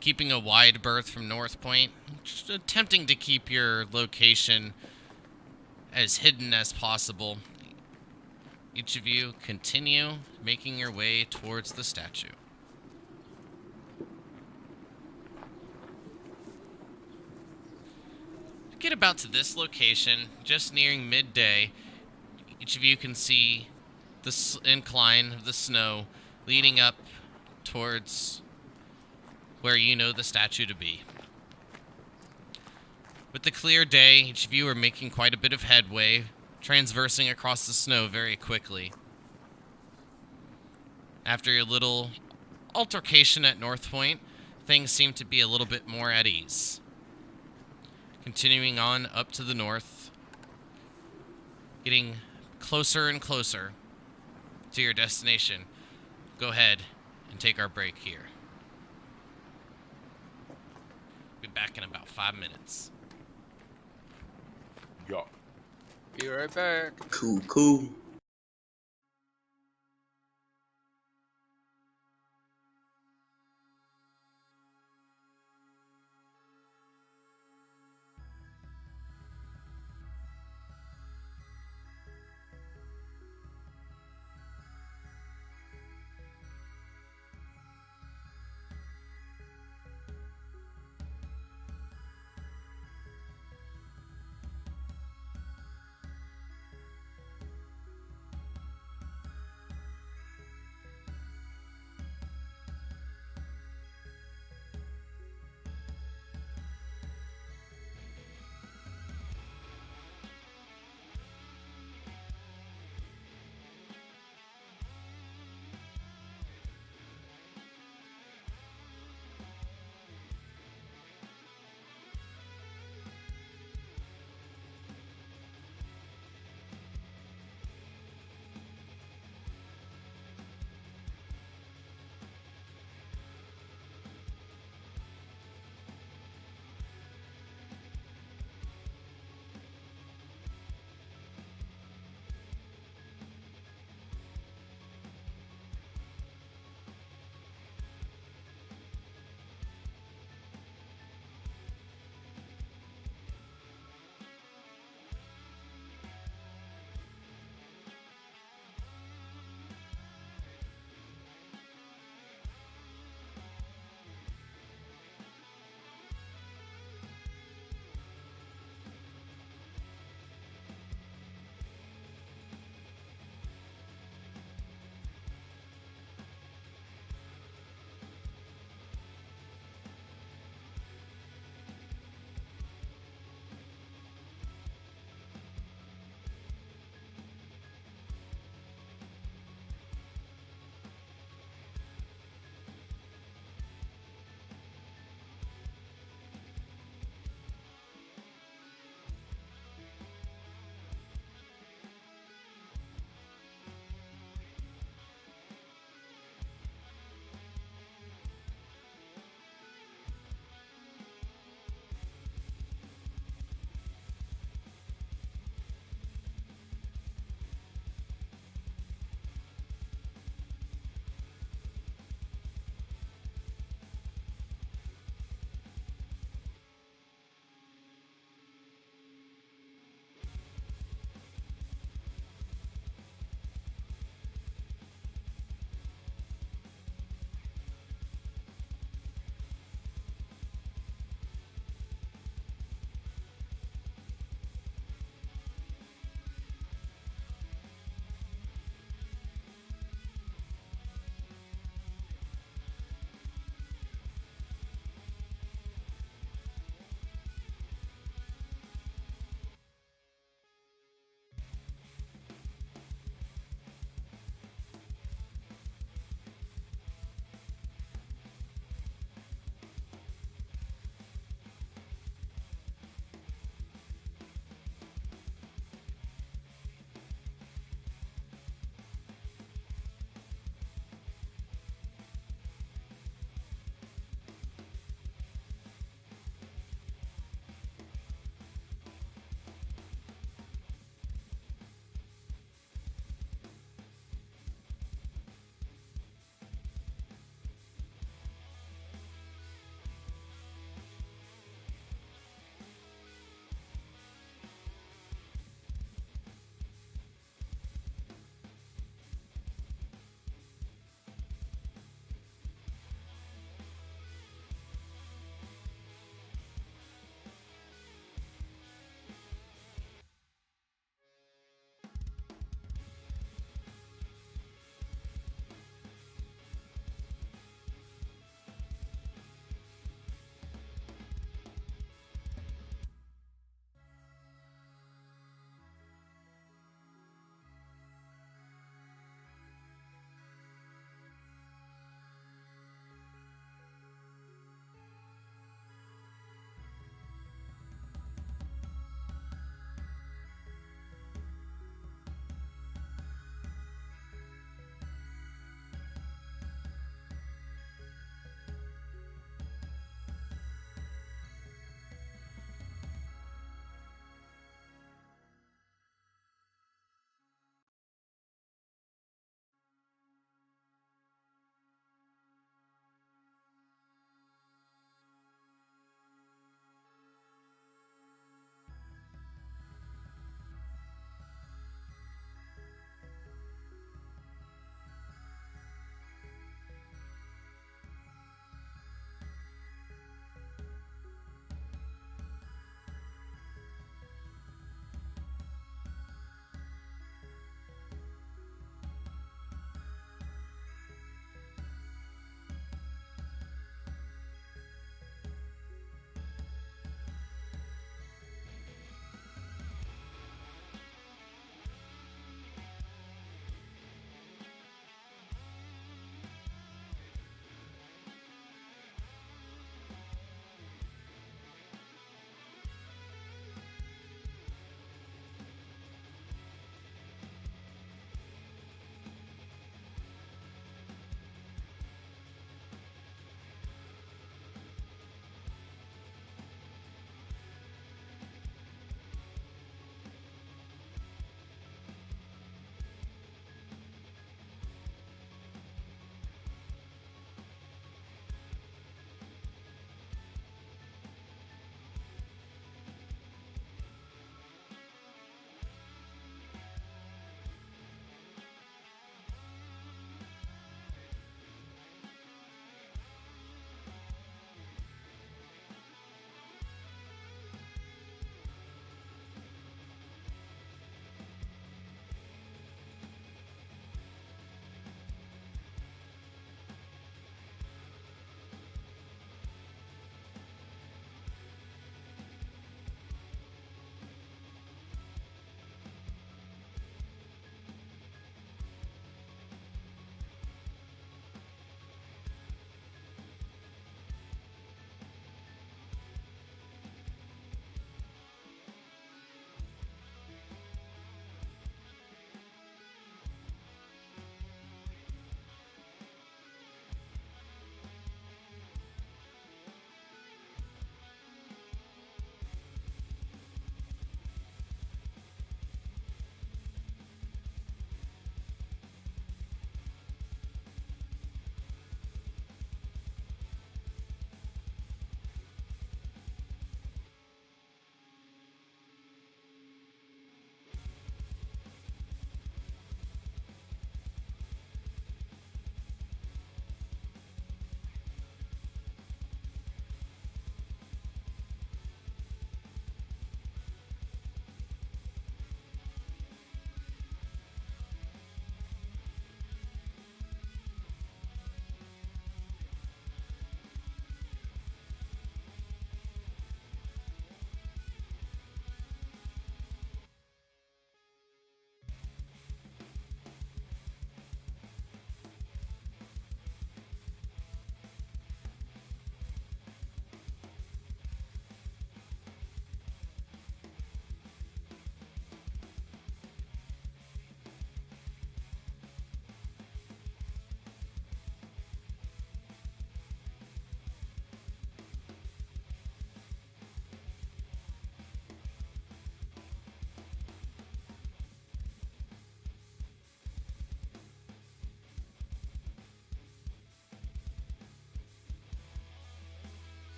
keeping a wide berth from North Point, just attempting to keep your location as hidden as possible. Each of you continue making your way towards the statue. Get about to this location, just nearing midday. Each of you can see the incline of the snow leading up towards where you know the statue to be. With the clear day, each of you are making quite a bit of headway, transversing across the snow very quickly. After your little altercation at North Point, things seem to be a little bit more at ease. Continuing on up to the north, getting closer and closer to your destination. Go ahead and take our break here. Be back in about 5 minutes. Yeah. Be right back. Cool.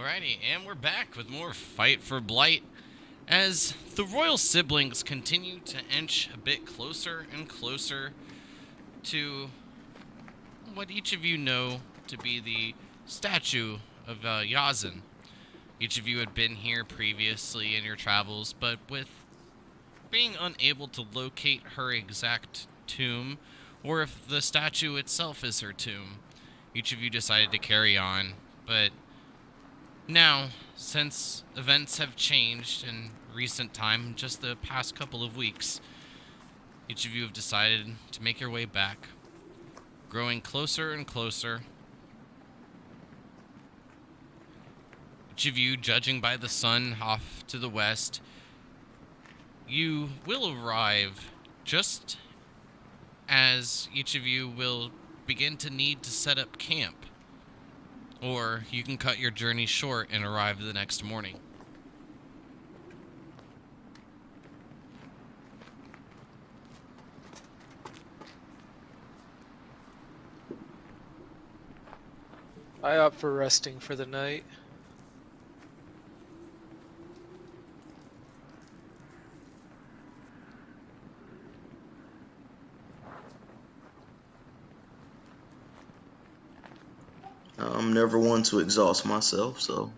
Alrighty, and we're back with more Fight for Blight as the royal siblings continue to inch a bit closer and closer to what each of you know to be the statue of Yazin. Each of you had been here previously in your travels, but with being unable to locate her exact tomb, or if the statue itself is her tomb, each of you decided to carry on. But now, since events have changed in recent time, just the past couple of weeks, each of you have decided to make your way back, growing closer and closer. Each of you, judging by the sun off to the west, you will arrive just as each of you will begin to need to set up camp. Or you can cut your journey short and arrive the next morning. I opt for resting for the night. I'm never one to exhaust myself, so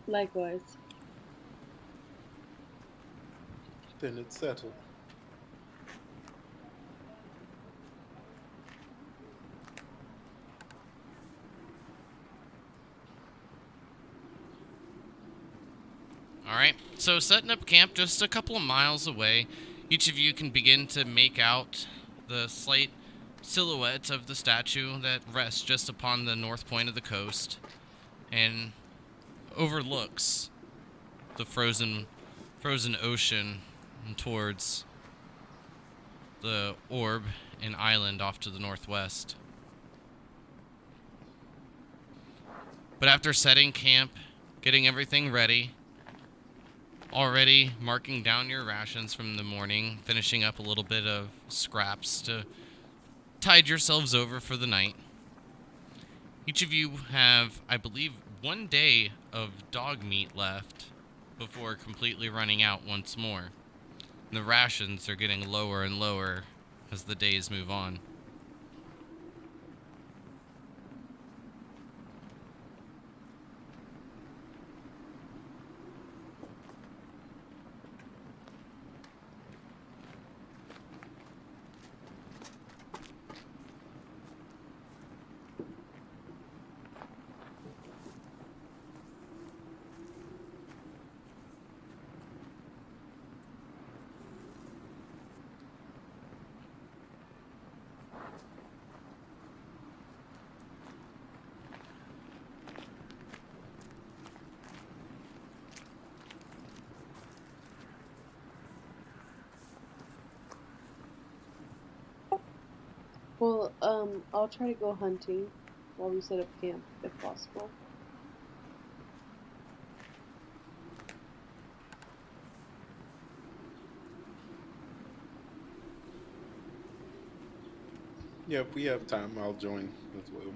Likewise. Then it's settled. Alright, so setting up camp just a couple of miles away, each of you can begin to make out the slight silhouette of the statue that rests just upon the north point of the coast and overlooks the frozen ocean towards the orb and island off to the northwest. But after setting camp, getting everything ready, already marking down your rations from the morning, finishing up a little bit of scraps to tide yourselves over for the night. Each of you have, I believe, 1 day of dog meat left before completely running out once more. The rations are getting lower and lower as the days move on. Well, I'll try to go hunting while we set up camp, if possible. Yeah, if we have time, I'll join as well.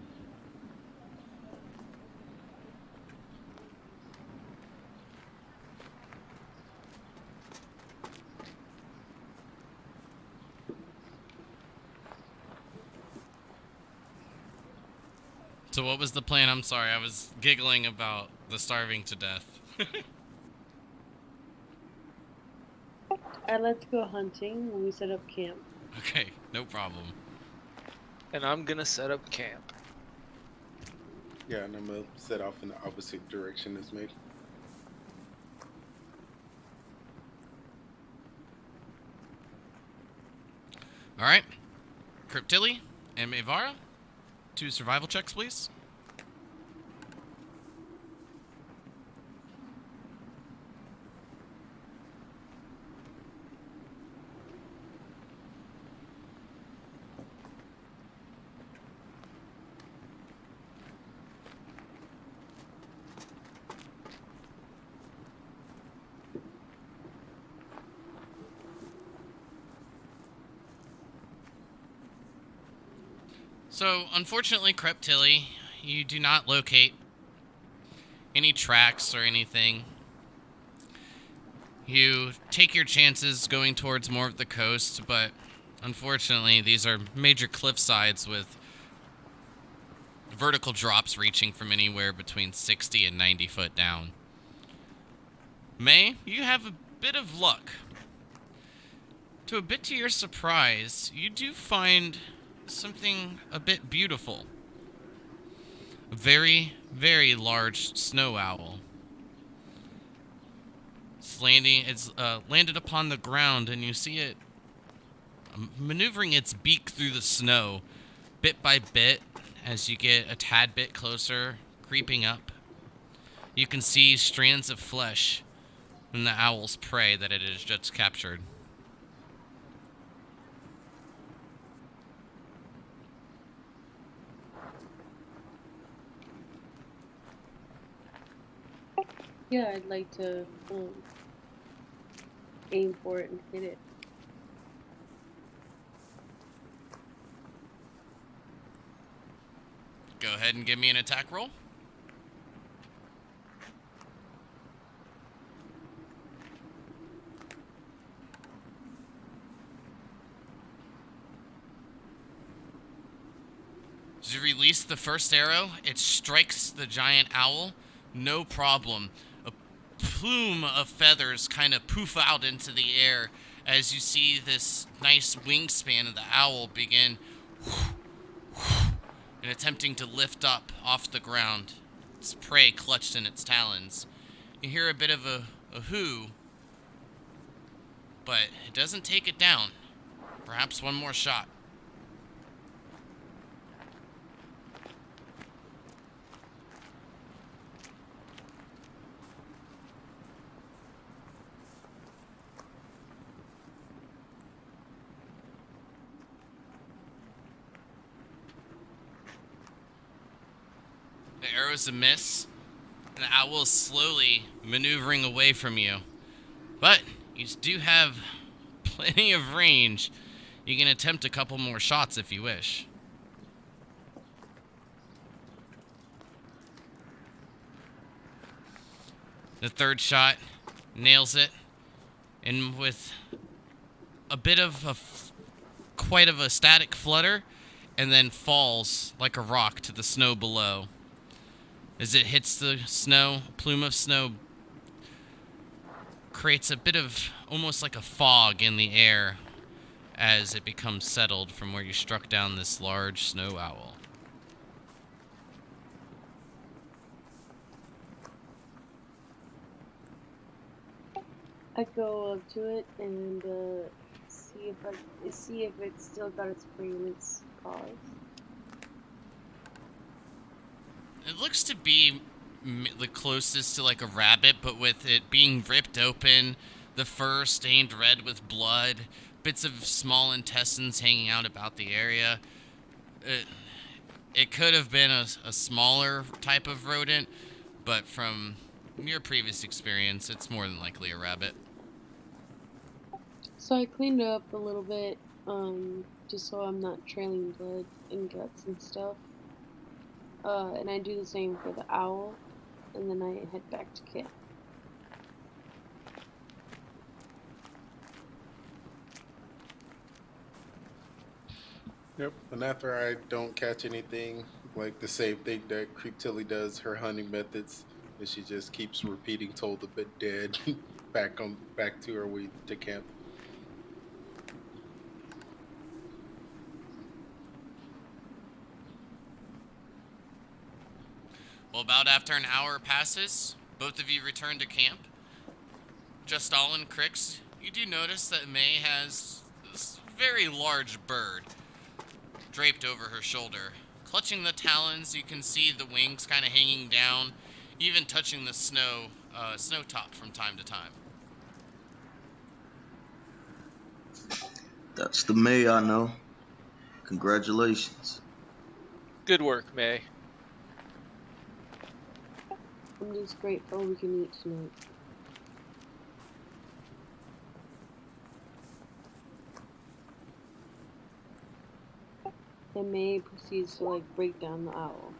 So what was the plan? I'm sorry, I was giggling about the starving to death. I'd like to go hunting when we set up camp. Okay, no problem. And I'm gonna set up camp. Yeah, and I'm gonna set off in the opposite direction as me. Alright. Cryptilli and Mavara, 2 survival checks, please. So, unfortunately, Crypt, you do not locate any tracks or anything. You take your chances going towards more of the coast, but unfortunately, these are major cliff sides with vertical drops reaching from anywhere between 60 and 90 foot down. May, you have a bit of luck. To your surprise, you do find something a bit beautiful. A very, very large snow owl. It's landed upon the ground, and you see it maneuvering its beak through the snow, bit by bit, as you get a tad bit closer, creeping up. You can see strands of flesh from the owl's prey that it has just captured. Yeah, I'd like to aim for it and hit it. Go ahead and give me an attack roll. As you release the first arrow, it strikes the giant owl, no problem. A plume of feathers kind of poof out into the air as you see this nice wingspan of the owl begin and attempting to lift up off the ground, its prey clutched in its talons. You hear a bit of a hoo, but it doesn't take it down. Perhaps one more shot. The arrow's a miss, and the owl is slowly maneuvering away from you. But you do have plenty of range. You can attempt a couple more shots if you wish. The third shot nails it, and with a bit of quite of a static flutter, and then falls like a rock to the snow below. As it hits the snow, a plume of snow creates a bit of almost like a fog in the air as it becomes settled from where you struck down this large snow owl. I go up to it and see if it's still got its spring in its paws. It looks to be the closest to like a rabbit, but with it being ripped open, the fur stained red with blood, bits of small intestines hanging out about the area. It could have been a smaller type of rodent, but from your previous experience, it's more than likely a rabbit. So I cleaned it up a little bit, just so I'm not trailing blood and guts and stuff. And I do the same for the owl, and then I head back to camp. Yep. And after I don't catch anything, like the same thing that Creep Tilly does, her hunting methods, is she just keeps repeating "told a bit dead" back to her way to camp. Well, about after an hour passes, both of you return to camp. Just all in Crix, you do notice that May has this very large bird draped over her shoulder. Clutching the talons, you can see the wings kind of hanging down, even touching the snow top from time to time. That's the May I know. Congratulations. Good work, May. I'm just grateful we can eat tonight. and May proceeds to like break down the owl.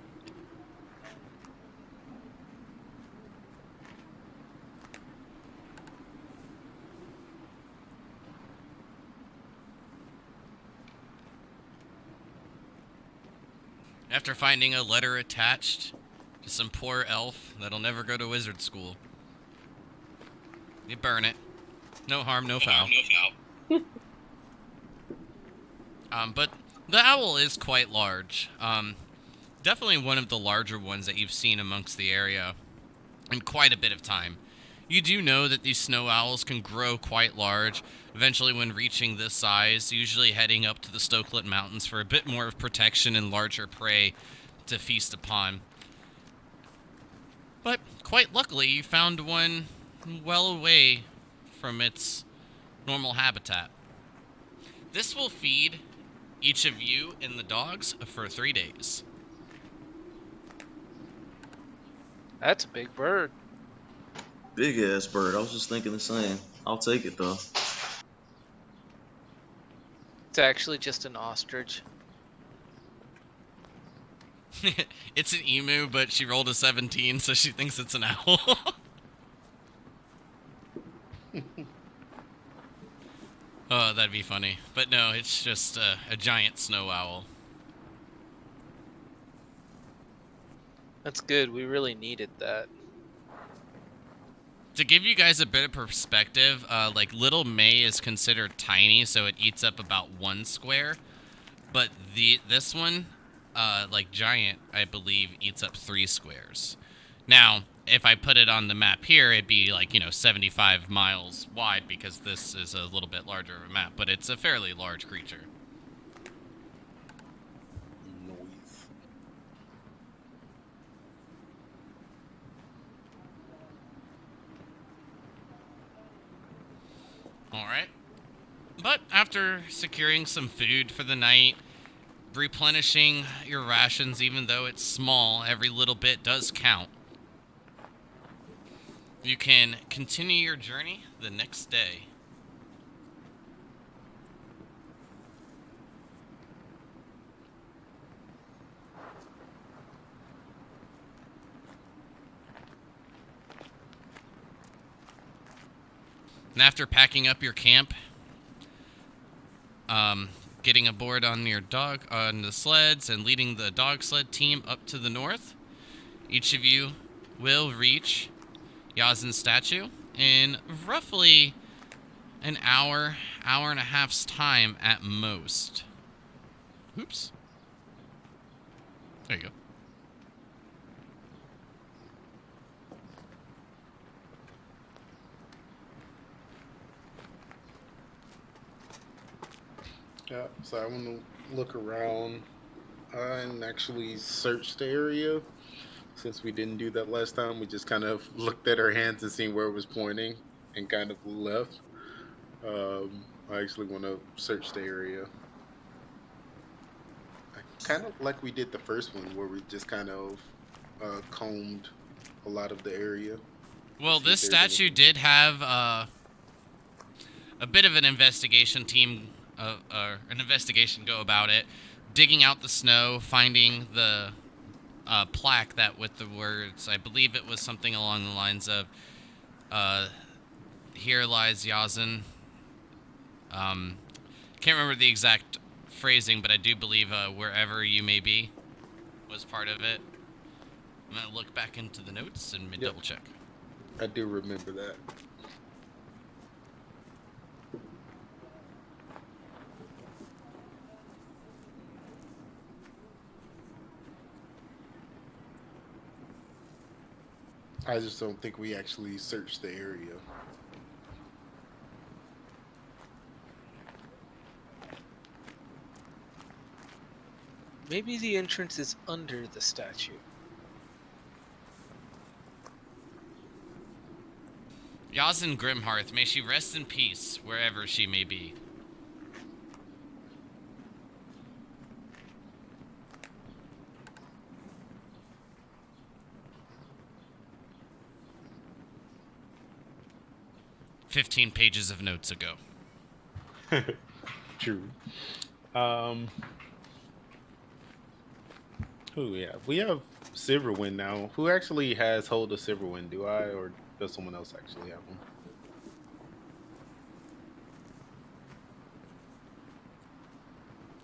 After finding a letter attached to some poor elf that'll never go to wizard school, you burn it. No harm, no foul. But the owl is quite large. Definitely one of the larger ones that you've seen amongst the area in quite a bit of time. You do know that these snow owls can grow quite large, eventually when reaching this size, usually heading up to the Stokelet Mountains for a bit more of protection and larger prey to feast upon. But quite luckily, you found one well away from its normal habitat. This will feed each of you and the dogs for 3 days. That's a big bird. Big ass bird. I was just thinking the same. I'll take it though. It's actually just an ostrich. It's an emu, but she rolled a 17, so she thinks it's an owl. Oh, that'd be funny. But no, it's just a giant snow owl. That's good. We really needed that. To give you guys a bit of perspective, like Little May is considered tiny, so it eats up about 1 square. But this one, like Giant, I believe, eats up 3 squares. Now, if I put it on the map here, it'd be like, 75 miles wide because this is a little bit larger of a map, but it's a fairly large creature. Noise. Alright. But after securing some food for the night, replenishing your rations, even though it's small, every little bit does count. You can continue your journey the next day. And after packing up your camp, getting aboard on the sleds and leading the dog sled team up to the north, each of you will reach Yazin's statue in roughly an hour and a half's time at most. Oops. There you go. Yeah, so I want to look around and actually search the area. Since we didn't do that last time, we just kind of looked at our hands and seen where it was pointing and kind of left. I actually want to search the area. Kind of like we did the first one, where we just kind of combed a lot of the area. Well, See if this there's statue anything. did have a bit of an investigation team, an investigation go about it, digging out the snow, finding the plaque that with the words, I believe it was something along the lines of, "Here lies Yazin." Can't remember the exact phrasing, but I do believe "wherever you may be" was part of it. I'm gonna look back into the notes and Yep. double check. I do remember that. I just don't think we actually searched the area. Maybe the entrance is under the statue. Yazin Grimhearth, may she rest in peace wherever she may be. "15 pages of notes ago." True. Um, Oh yeah, we have Silverwind now. Who actually has hold of Silverwind? Do I, or does someone else actually have one?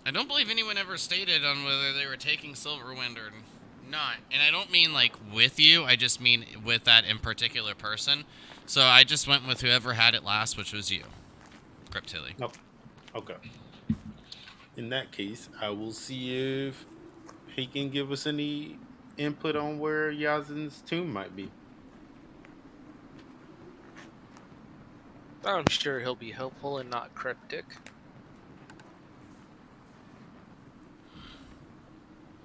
I don't believe anyone ever stated on whether they were taking Silverwind or not. And I don't mean like with you, I just mean with that in particular person. So I just went with whoever had it last, which was you, Cryptilly. No. Okay. In that case, I will see if he can give us any input on where Yazin's tomb might be. I'm sure he'll be helpful and not cryptic.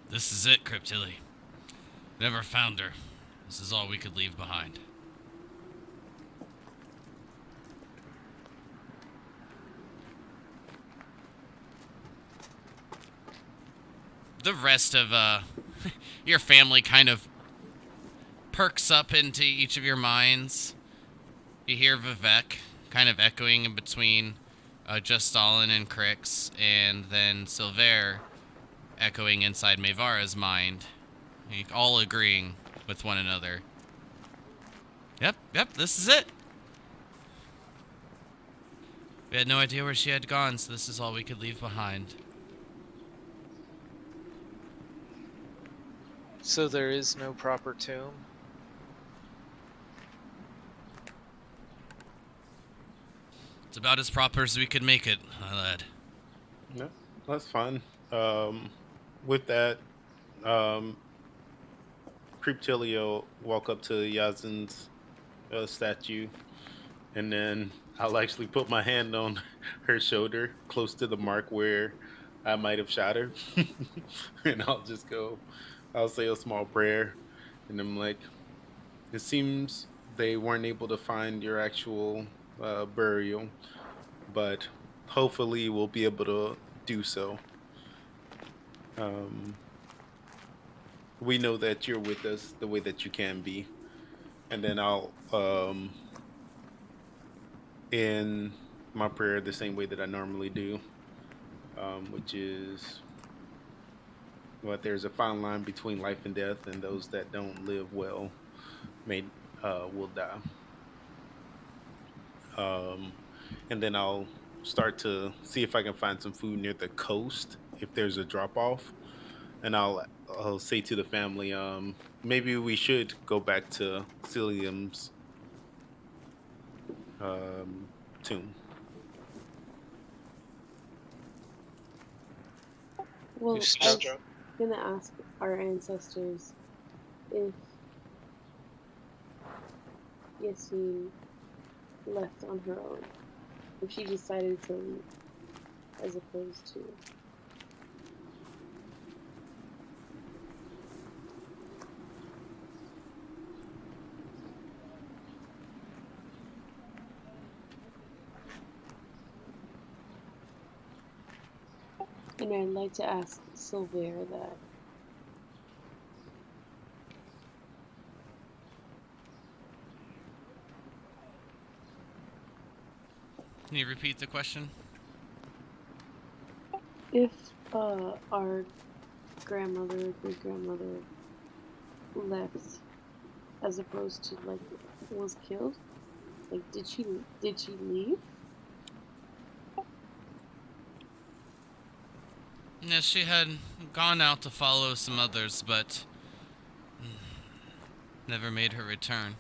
This is it, Cryptilly. Never found her. This is all we could leave behind. The rest of your family kind of perks up into each of your minds. You hear Vivek kind of echoing in between just Stalin and Crix, and then Silver echoing inside Mevara's mind, all agreeing with one another. Yep, this is it. We had no idea where she had gone, so this is all we could leave behind. So there is no proper tomb? It's about as proper as we could make it, my lad. No, that's fine. With that, um, Cryptilly will walk up to Yazin's statue, and then I'll actually put my hand on her shoulder, close to the mark where I might have shot her, and I'll just go. I'll say a small prayer, and I'm like, "It seems they weren't able to find your actual burial, but hopefully we'll be able to do so. Um, we know that you're with us the way that you can be." And then I'll end my prayer the same way that I normally do, which is what there's a fine line between life and death, and those that don't live well may will die. Um, and then I'll start to see if I can find some food near the coast if there's a drop off, and I'll say to the family, maybe we should go back to Cilium's um, tomb. Well, You I was stuck. gonna ask our ancestors if Yassine left on her own, if she decided to leave, as opposed to. And I'd like to ask Silver that. Can you repeat the question? If our grandmother or great grandmother left as opposed to like was killed, like did she leave? Yes, she had gone out to follow some others, but never made her return.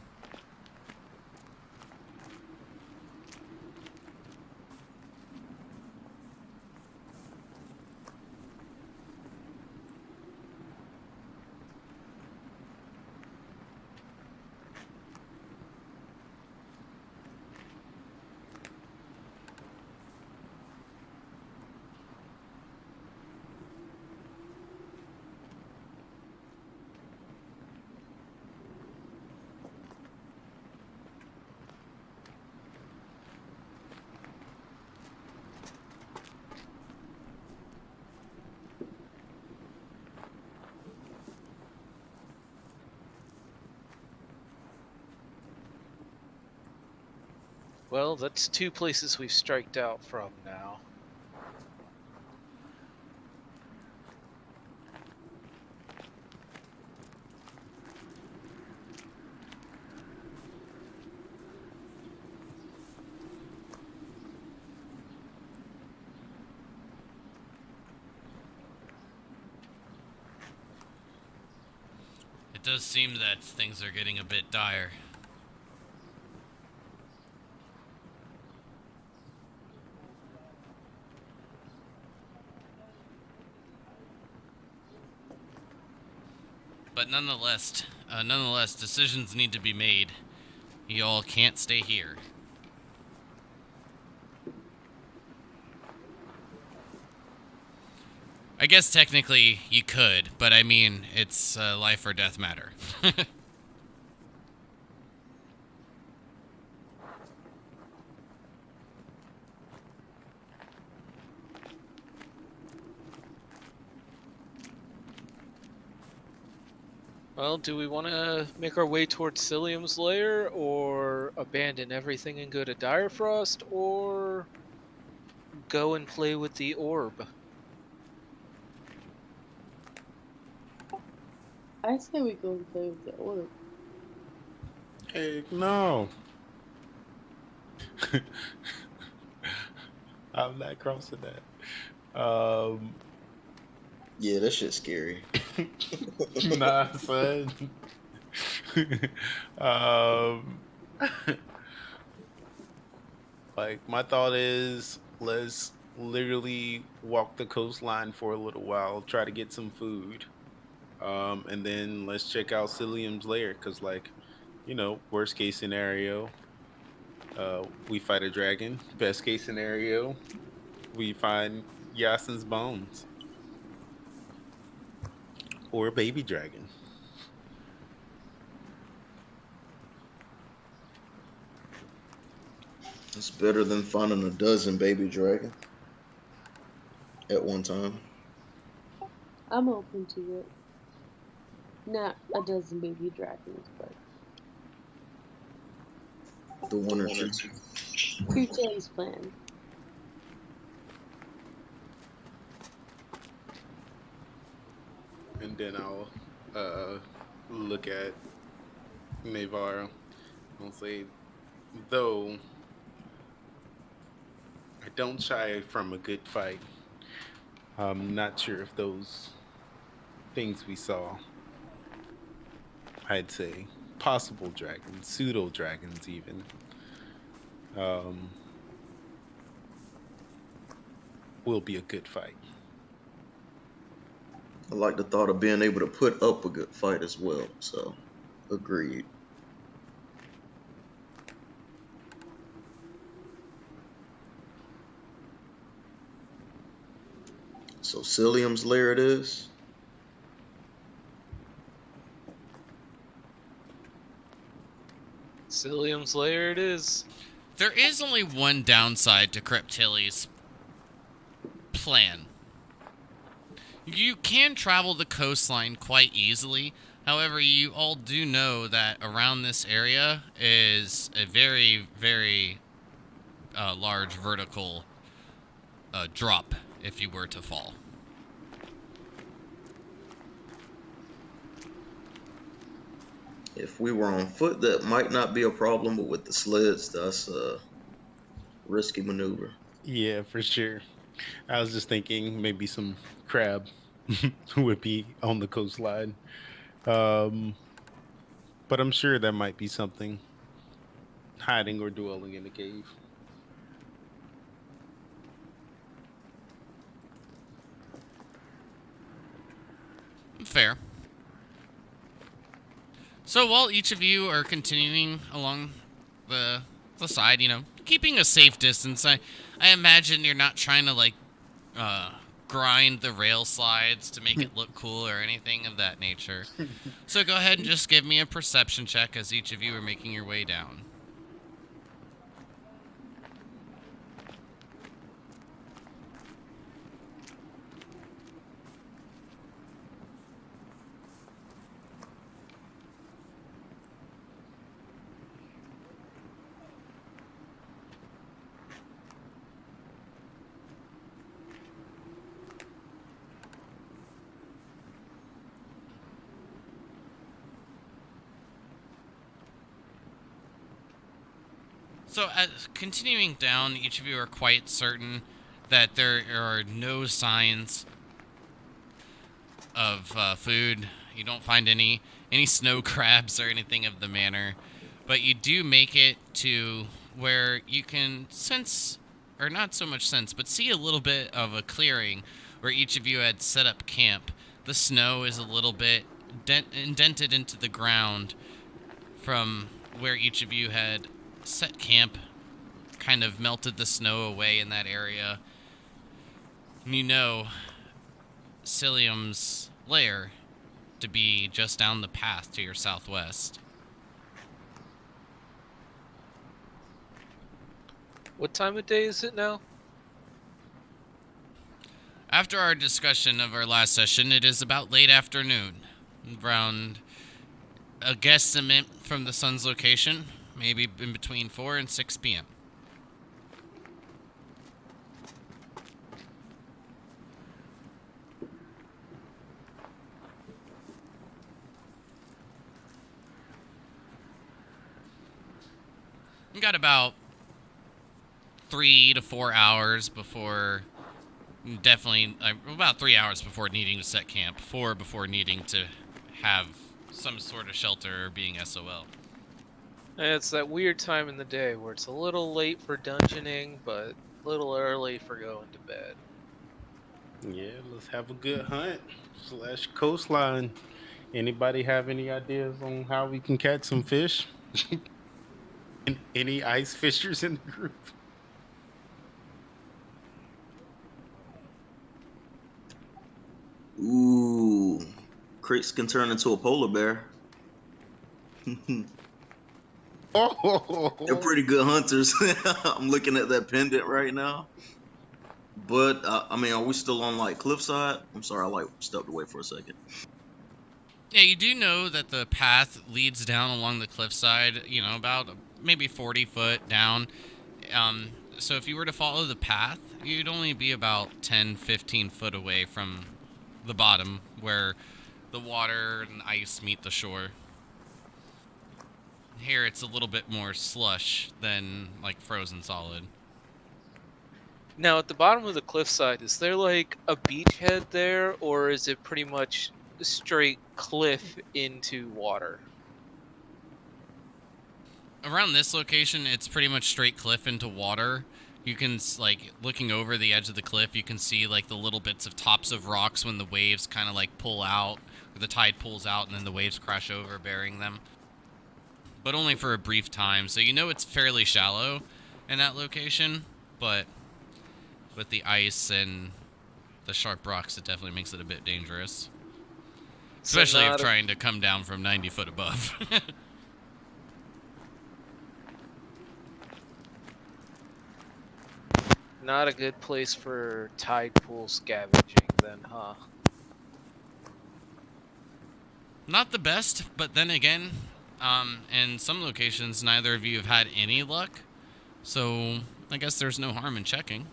Well, that's two places we've striked out from now. It does seem that things are getting a bit dire. But nonetheless, decisions need to be made. Y'all can't stay here. I guess technically you could, but I mean, it's a life or death matter. Well, do we want to make our way towards Cilium's lair, or abandon everything and go to Direfrost, or go and play with the orb? I say we go and play with the orb. Heck no. I'm not crossing that. Yeah, that shit's scary. Nah, son. um, like my thought is, let's literally walk the coastline for a little while, try to get some food, and then let's check out Cilium's lair. Cause like, worst case scenario, we fight a dragon. Best case scenario, we find Yasin's bones or a baby dragon. It's better than finding a dozen baby dragon at one time. I'm open to it. Not a dozen baby dragons, but The one or two. Crusades plan. And then I'll look at Navarro and say, though I don't shy from a good fight, I'm not sure if those things we saw, I'd say possible dragons, pseudo dragons, even, um, will be a good fight. I like the thought of being able to put up a good fight as well. So, agreed. So, Cilium's lair it is. Cilium's lair it is. There is only one downside to Crypt plan. You can travel the coastline quite easily. However, you all do know that around this area is a very, very large vertical drop if you were to fall. If we were on foot, that might not be a problem, but with the sleds, that's a risky maneuver. Yeah, for sure. I was just thinking maybe some crab would be on the coastline. Um, but I'm sure there might be something hiding or dwelling in the cave. Fair. So while each of you are continuing along the side, keeping a safe distance, I imagine you're not trying to grind the rail slides to make it look cool or anything of that nature. So go ahead and just give me a perception check as each of you are making your way down. So, continuing down, each of you are quite certain that there are no signs of food You don't find any snow crabs or anything of the manner, but you do make it to where you can sense, or not so much sense, but see a little bit of a clearing where each of you had set up camp. The snow is a little bit indented into the ground from where each of you had set camp, kind of melted the snow away in that area. And you know Cilium's lair to be just down the path to your southwest. What time of day is it now? After our discussion of our last session, it is about late afternoon. Around a guesstimate from the sun's location, maybe in between 4 and 6 p.m. You got about 3 to 4 hours before, definitely about 3 hours before needing to set camp, 4 before needing to have some sort of shelter or being SOL. It's that weird time in the day where it's a little late for dungeoning, but a little early for going to bed. Yeah, let's have a good hunt / coastline. Anybody have any ideas on how we can catch some fish? Any ice fishers in the group? Ooh, Crypts can turn into a polar bear. They're Oh, pretty good hunters. I'm looking at that pendant right now. But I mean, are we still on like cliffside? I'm sorry, I like stepped away for a second. Yeah, you do know that the path leads down along the cliffside, about maybe 40 foot down. So if you were to follow the path, you'd only be about 10, 15 foot away from the bottom where the water and ice meet the shore. Here it's a little bit more slush than like frozen solid. Now, at the bottom of the cliffside, is there like a beachhead there, or is it pretty much straight cliff into water? Around this location, it's pretty much straight cliff into water. You can, like, looking over the edge of the cliff, you can see, like, the little bits of tops of rocks when the waves kind of, like, pull out, or the tide pulls out, and then the waves crash over, burying them. But only for a brief time, so you know it's fairly shallow in that location, but with the ice and the sharp rocks, it definitely makes it a bit dangerous. Especially if trying to come down from 90 foot above. Not a good place for tide pool scavenging, then, huh? Not the best, but then again, in some locations, neither of you have had any luck, so I guess there's no harm in checking.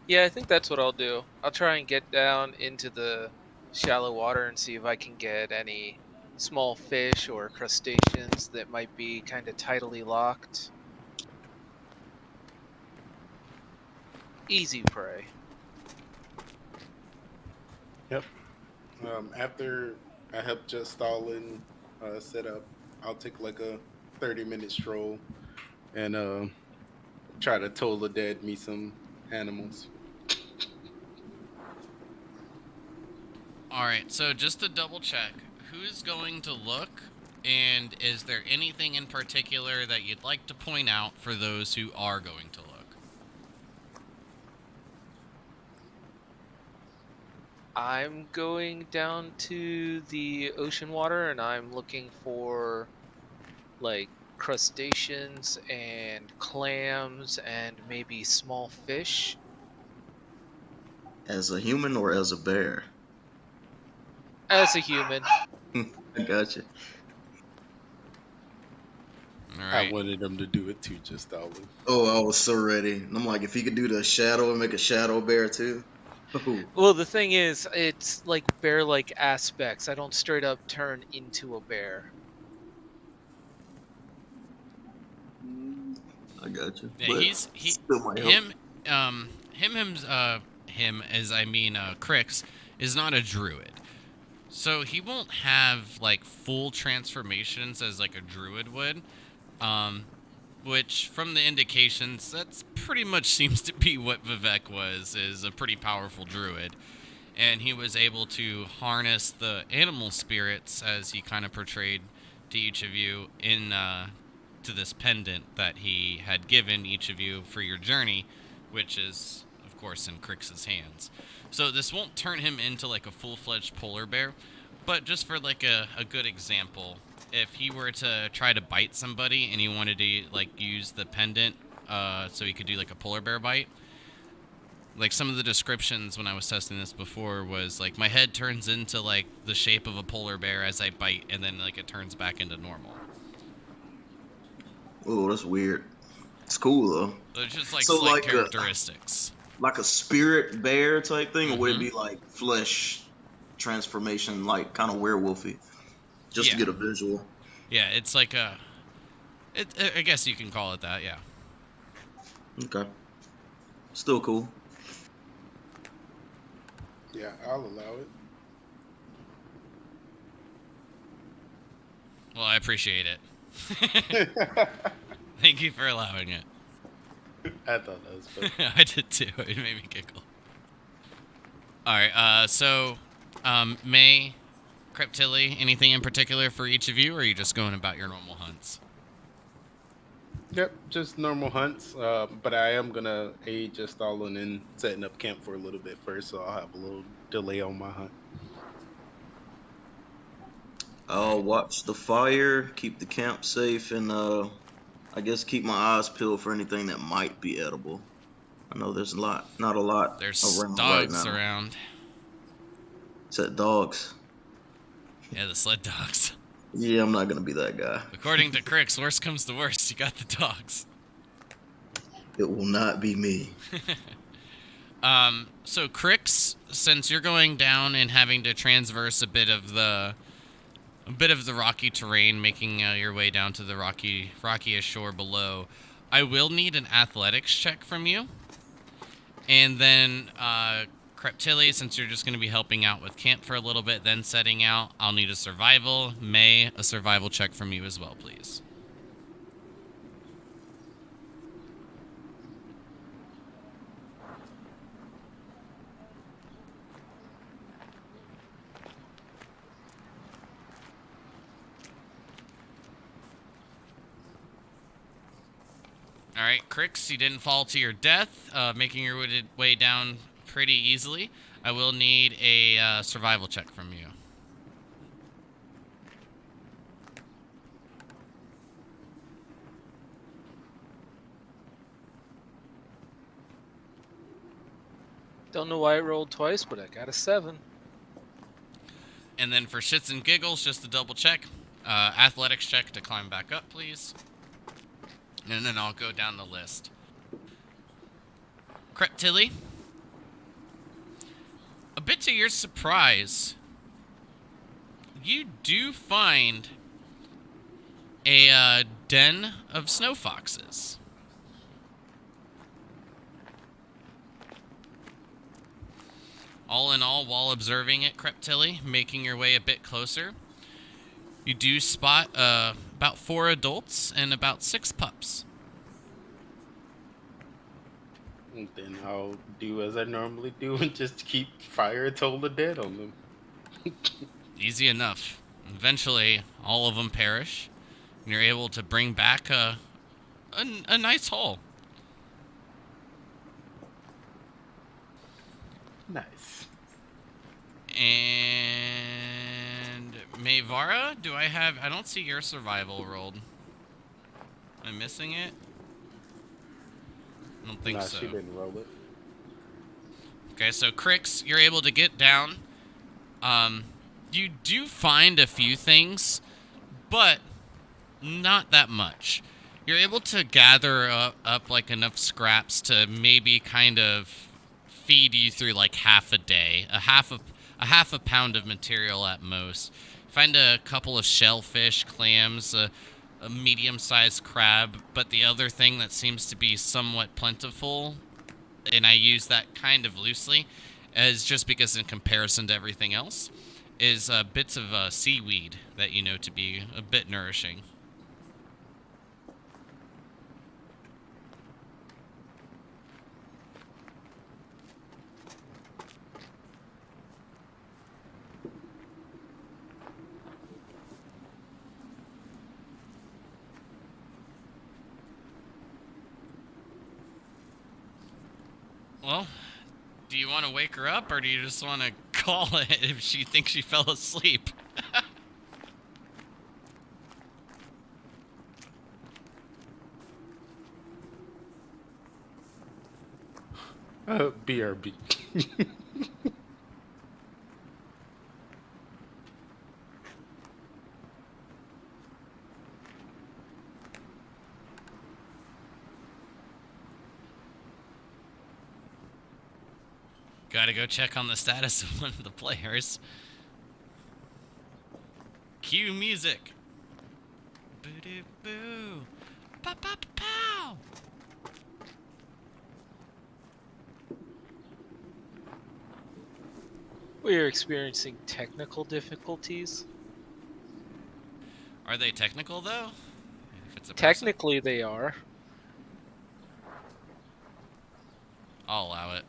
Yeah, I think that's what I'll do. I'll try and get down into the shallow water and see if I can get any small fish or crustaceans that might be kind of tidally locked. Easy prey. yep. After I help Just Stalin set up, I'll take like a 30-minute stroll and try to toll the dead me some animals. Alright, so just to double check, who's going to look, and is there anything in particular that you'd like to point out for those who are going to look? I'm going down to the ocean water and I'm looking for like crustaceans and clams and maybe small fish. As a human or as a bear? As a human. I gotcha. Alright. I wanted them to do it too, Just Stalin. Oh, I was so ready. And I'm like, if he could do the shadow and make a shadow bear too. Ooh. Well, the thing is, it's like bear-like aspects. I don't straight up turn into a bear. I gotcha. Yeah, But still might help. Crix is not a druid. So he won't have like full transformations as like a druid would, which from the indications that's pretty much seems to be what Vivek was, is a pretty powerful druid. And he was able to harness the animal spirits as he kind of portrayed to each of you in to this pendant that he had given each of you for your journey, which is of course in Crix's hands. So this won't turn him into like a full-fledged polar bear, but just for like a good example, if he were to try to bite somebody and he wanted to like use the pendant so he could do like a polar bear bite, like some of the descriptions when I was testing this before was like my head turns into like the shape of a polar bear as I bite, and then like it turns back into normal. Oh, that's weird. It's cool though. So it's just like So, slight like characteristics. Like a spirit bear type thing, or would it Mhm. be like flesh transformation, like kind of werewolfy? Just to Yeah. get a visual. Yeah, it's like a. I guess you can call it that. Yeah. Okay. Still cool. Yeah, I'll allow it. Well, I appreciate it. Thank you for allowing it. I thought that was funny. I did too. It made me giggle. All right. So, May, Cryptilli, anything in particular for each of you, or are you just going about your normal hunts? Yep, just normal hunts. But I am gonna aid just stalling in setting up camp for a little bit first, so I'll have a little delay on my hunt. I'll watch the fire, keep the camp safe, and I guess keep my eyes peeled for anything that might be edible. I know there's not a lot There's around dogs right now. around. Except dogs. Yeah, the sled dogs. Yeah, I'm not gonna be that guy. According to Crix, worst comes to worst, you got the dogs. It will not be me. So Crix, since you're going down and having to transverse a bit of the rocky terrain, making your way down to the rockiest shore below, I will need an athletics check from you. And then Cryptilli, since you're just going to be helping out with camp for a little bit, then setting out, I'll need a survival. May, a survival check from you as well, please. All right, Crix, you didn't fall to your death, making your way down pretty easily. I will need a survival check from you. Don't know why it rolled twice, but I got a 7. And then for shits and giggles, just to double check, athletics check to climb back up, please. And then I'll go down the list. Cryptilli, a bit to your surprise, you do find a den of snow foxes. All in all, while observing it, Cryptilli, making your way a bit closer, you do spot about 4 adults and about 6 pups. And then I'll do as I normally do and just keep fire till the dead on them. Easy enough. Eventually, all of them perish, and you're able to bring back a nice haul. Nice. And Mayvara, I don't see your survival rolled. Am I missing it? I don't think Nah, so. she didn't roll it. Okay, so Crix, you're able to get down. You do find a few things, but not that much. You're able to gather up like enough scraps to maybe kind of feed you through like half a day, a half a pound of material at most. Find a couple of shellfish, clams, a medium-sized crab, but the other thing that seems to be somewhat plentiful, and I use that kind of loosely, is just because in comparison to everything else, is bits of seaweed that you know to be a bit nourishing. Well, do you want to wake her up, or do you just want to call it if she thinks she fell asleep? BRB. Gotta go check on the status of one of the players. Cue music. Boo-doo-boo. Pow-pow-pow. We are experiencing technical difficulties. Are they technical, though? If it's a person, Technically, they are. I'll allow it.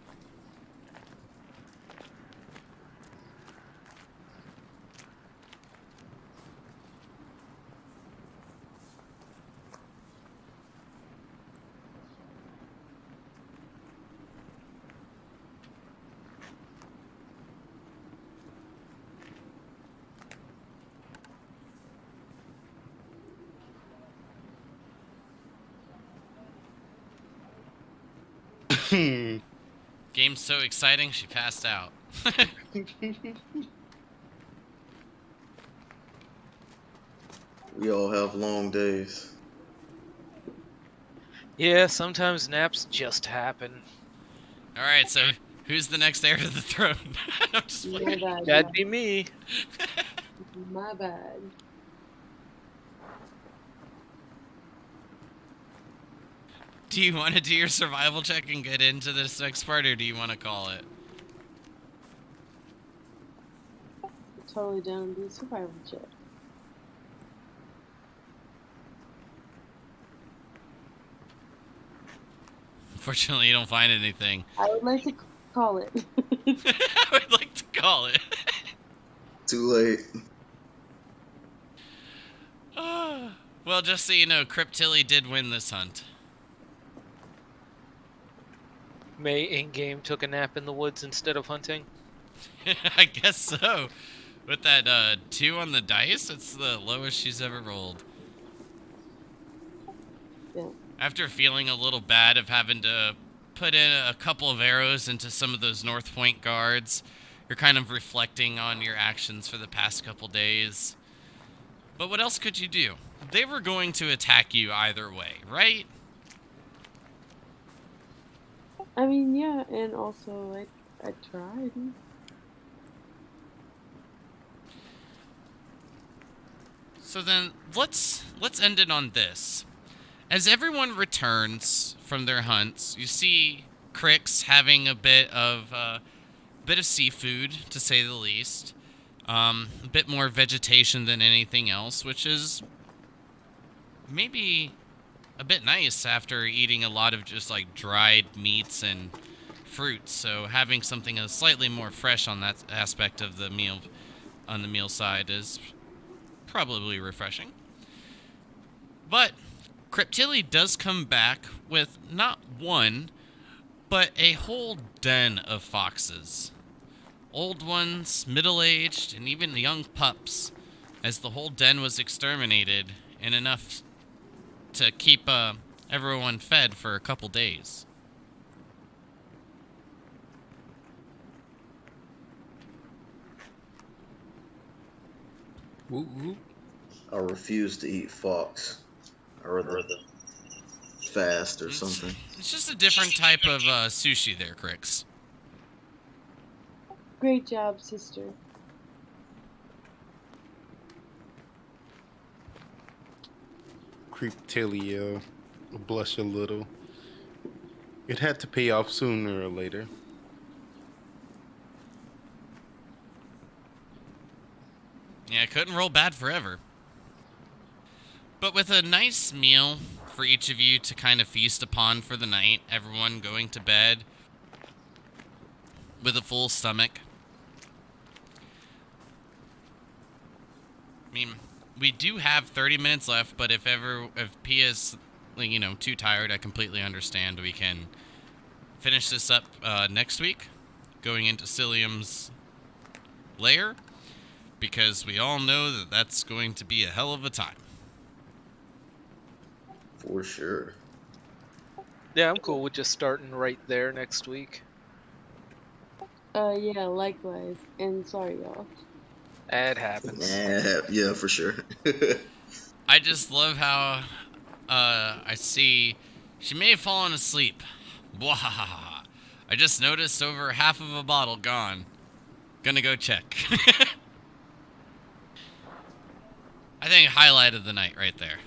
Game's so exciting, she passed out. We all have long days. Yeah, sometimes naps just happen. Alright, so who's the next heir to the throne? I'm just My playing. bad. That'd be me. My bad. Do you want to do your survival check and get into this next part, or do you want to call it? Totally down to do a survival check. Unfortunately, you don't find anything. I would like to call it. I would like to call it. Too late. Well, just so you know, Crypt did win this hunt. May in-game took a nap in the woods instead of hunting. I guess so. With that 2 on the dice, it's the lowest she's ever rolled. Yeah. After feeling a little bad of having to put in a couple of arrows into some of those North Point guards, you're kind of reflecting on your actions for the past couple days. But what else could you do? They were going to attack you either way, right? I mean, yeah, and also I tried. So then let's end it on this. As everyone returns from their hunts, you see Crix having a bit of seafood, to say the least. A bit more vegetation than anything else, which is maybe a bit nice after eating a lot of just like dried meats and fruits. So having something slightly more fresh on that aspect of the meal, on the meal side, is probably refreshing. But Cryptilli does come back with not one, but a whole den of foxes. Old ones, middle-aged, and even young pups, as the whole den was exterminated, and enough to keep everyone fed for a couple days. Whoop, whoop. I refuse to eat fox. I'd rather fast or something. It's just a different type of sushi there, Crix. Great job, sister. Cryptilia blush a little. It had to pay off sooner or later. Yeah, it couldn't roll bad forever. But with a nice meal for each of you to kind of feast upon for the night, everyone going to bed with a full stomach. I mean, we do have 30 minutes left, but if Pia's, too tired, I completely understand. We can finish this up next week, going into Cilium's lair, because we all know that that's going to be a hell of a time. For sure. Yeah, I'm cool with just starting right there next week. Yeah, likewise. And sorry, y'all. It happens. Yeah, for sure. I just love how I see she may have fallen asleep. Bwahaha. I just noticed over half of a bottle gone. Gonna go check. I think highlight of the night right there.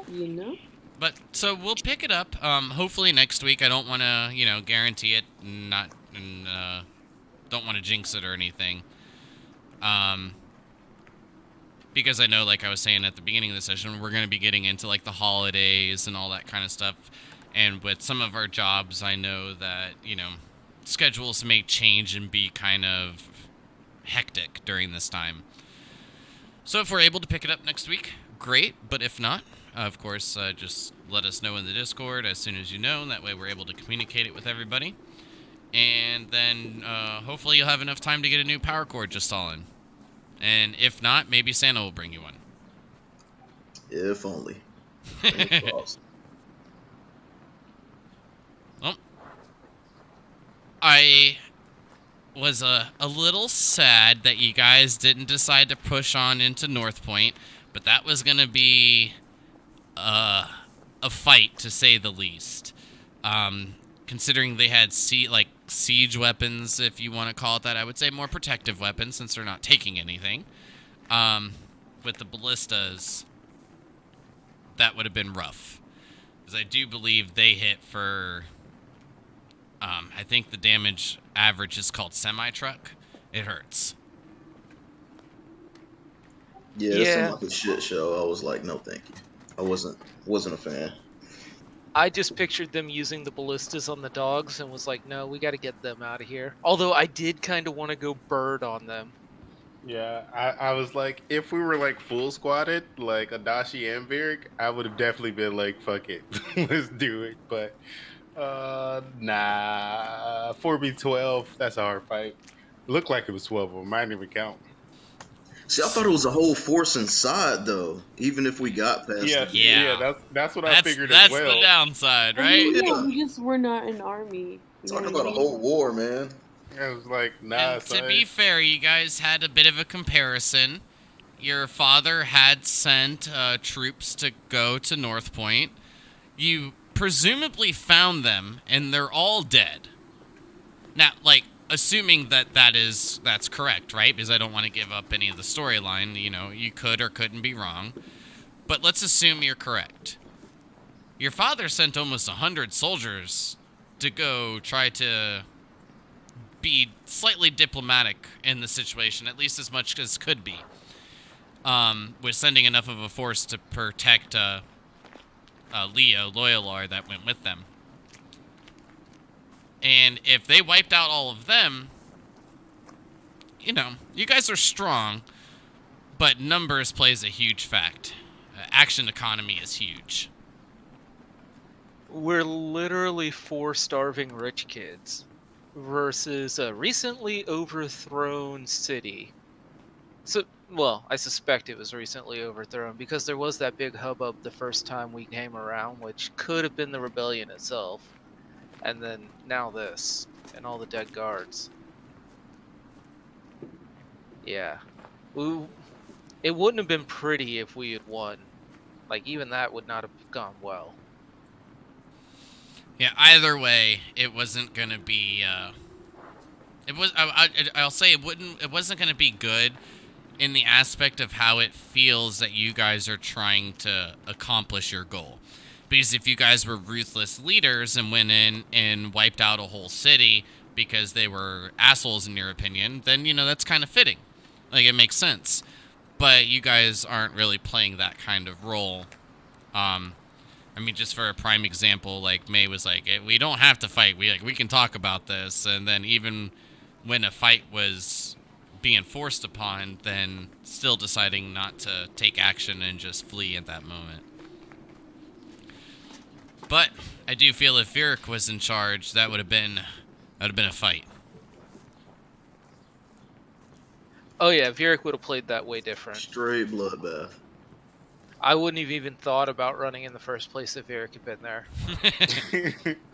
You know? But so we'll pick it up. Hopefully next week. I don't want to, guarantee it. Don't want to jinx it or anything. Because I know, like I was saying at the beginning of the session, we're going to be getting into like the holidays and all that kind of stuff. And with some of our jobs, I know that, schedules may change and be kind of hectic during this time. So if we're able to pick it up next week, great. But if not, of course, just let us know in the Discord as soon as you know. That way we're able to communicate it with everybody. And then hopefully you'll have enough time to get a new power cord just all in. And if not, maybe Santa will bring you one. If only. Well, I was a little sad that you guys didn't decide to push on into North Point, but that was going to be a fight, to say the least. Considering they had siege weapons, if you want to call it that. I would say more protective weapons, since they're not taking anything. With the ballistas, that would have been rough. Because I do believe they hit for... I think the damage average is called semi-truck. It hurts. Yeah, it seemed like a shit show. I was like, no thank you. I wasn't a fan. I just pictured them using the ballistas on the dogs and was like, no, we got to get them out of here. Although I did kind of want to go bird on them. Yeah, I was like, if we were like full squatted, like Adachi and Varric, I would have definitely been like, fuck it, let's do it. But nah, 4v12, that's a hard fight. Looked like it was 12 of them. I didn't even count. See, I thought it was a whole force inside, though. Even if we got past it. Yeah. That's what I figured as well. That's the downside, right? Yeah, we just were not an army. Talking about a whole war, man. I was like, nah, And to be fair, you guys had a bit of a comparison. Your father had sent troops to go to North Point. You presumably found them, and they're all dead. Now, assuming that's correct, right? Because I don't want to give up any of the storyline. You could or couldn't be wrong. But let's assume you're correct. Your father sent almost 100 soldiers to go try to be slightly diplomatic in the situation, at least as much as could be. With sending enough of a force to protect Leo, Loyalar, that went with them. And if they wiped out all of them, you guys are strong, but numbers plays a huge fact. Action economy is huge. We're literally 4 starving rich kids versus a recently overthrown city. So, well, I suspect it was recently overthrown because there was that big hubbub the first time we came around, which could have been the rebellion itself. And then now this, and all the dead guards. Yeah. It wouldn't have been pretty if we had won. Even that would not have gone well. Yeah, either way, it wasn't gonna be, I'll say it wasn't gonna be good in the aspect of how it feels that you guys are trying to accomplish your goal. Because if you guys were ruthless leaders and went in and wiped out a whole city because they were assholes in your opinion, then, that's kind of fitting. Like, it makes sense. But you guys aren't really playing that kind of role. I mean, just for a prime example, like, May was like, we don't have to fight. We can talk about this. And then even when a fight was being forced upon, then still deciding not to take action and just flee at that moment. But I do feel if Virik was in charge, that would have been a fight. Oh yeah, Virik would have played that way different. Straight bloodbath. I wouldn't have even thought about running in the first place if Virik had been there.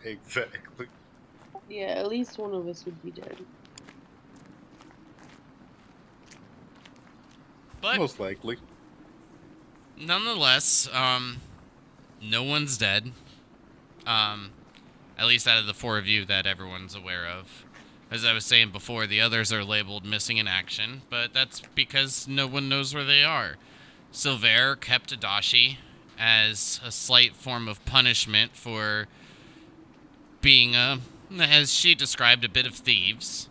Exactly. Yeah, at least one of us would be dead. But Most likely. nonetheless, no one's dead. At least out of the four of you that everyone's aware of. As I was saying before, the others are labeled missing in action, but that's because no one knows where they are. Silver kept Adachi as a slight form of punishment for being, as she described, a bit of thieves.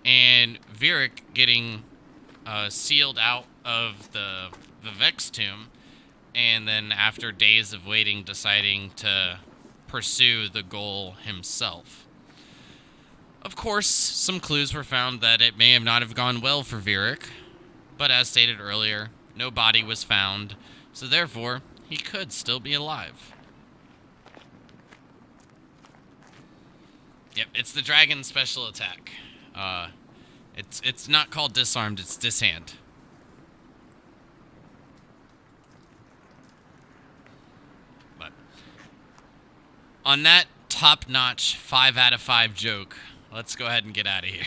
And Virik getting sealed out of the Vex tomb, and then after days of waiting, deciding to pursue the goal himself. Of course, some clues were found that it may have not have gone well for Virik, but as stated earlier, no body was found, so therefore, he could still be alive. Yep, it's the dragon special attack. It's not called disarmed, it's dishand. But on that top-notch 5 out of 5 joke, let's go ahead and get out of here.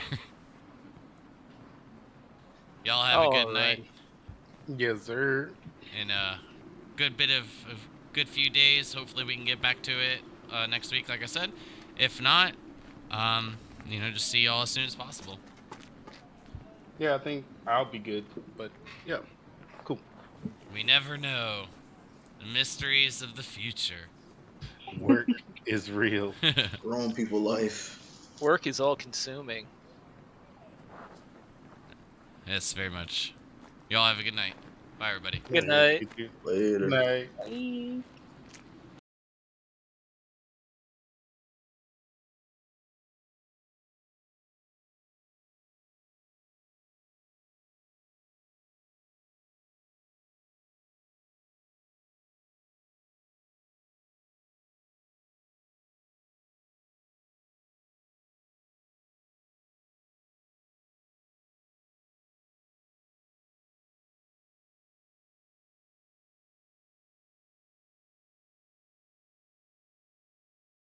Y'all have a good night. Yes, sir. And a good bit of good few days. Hopefully we can get back to it next week, like I said. If not, just see y'all as soon as possible. Yeah, I think I'll be good. But yeah, cool. We never know the mysteries of the future. Work is real. Grown people life. Work is all consuming. Yes, very much. Y'all have a good night. Bye, everybody. Good night. You too. Later. Good night. Bye.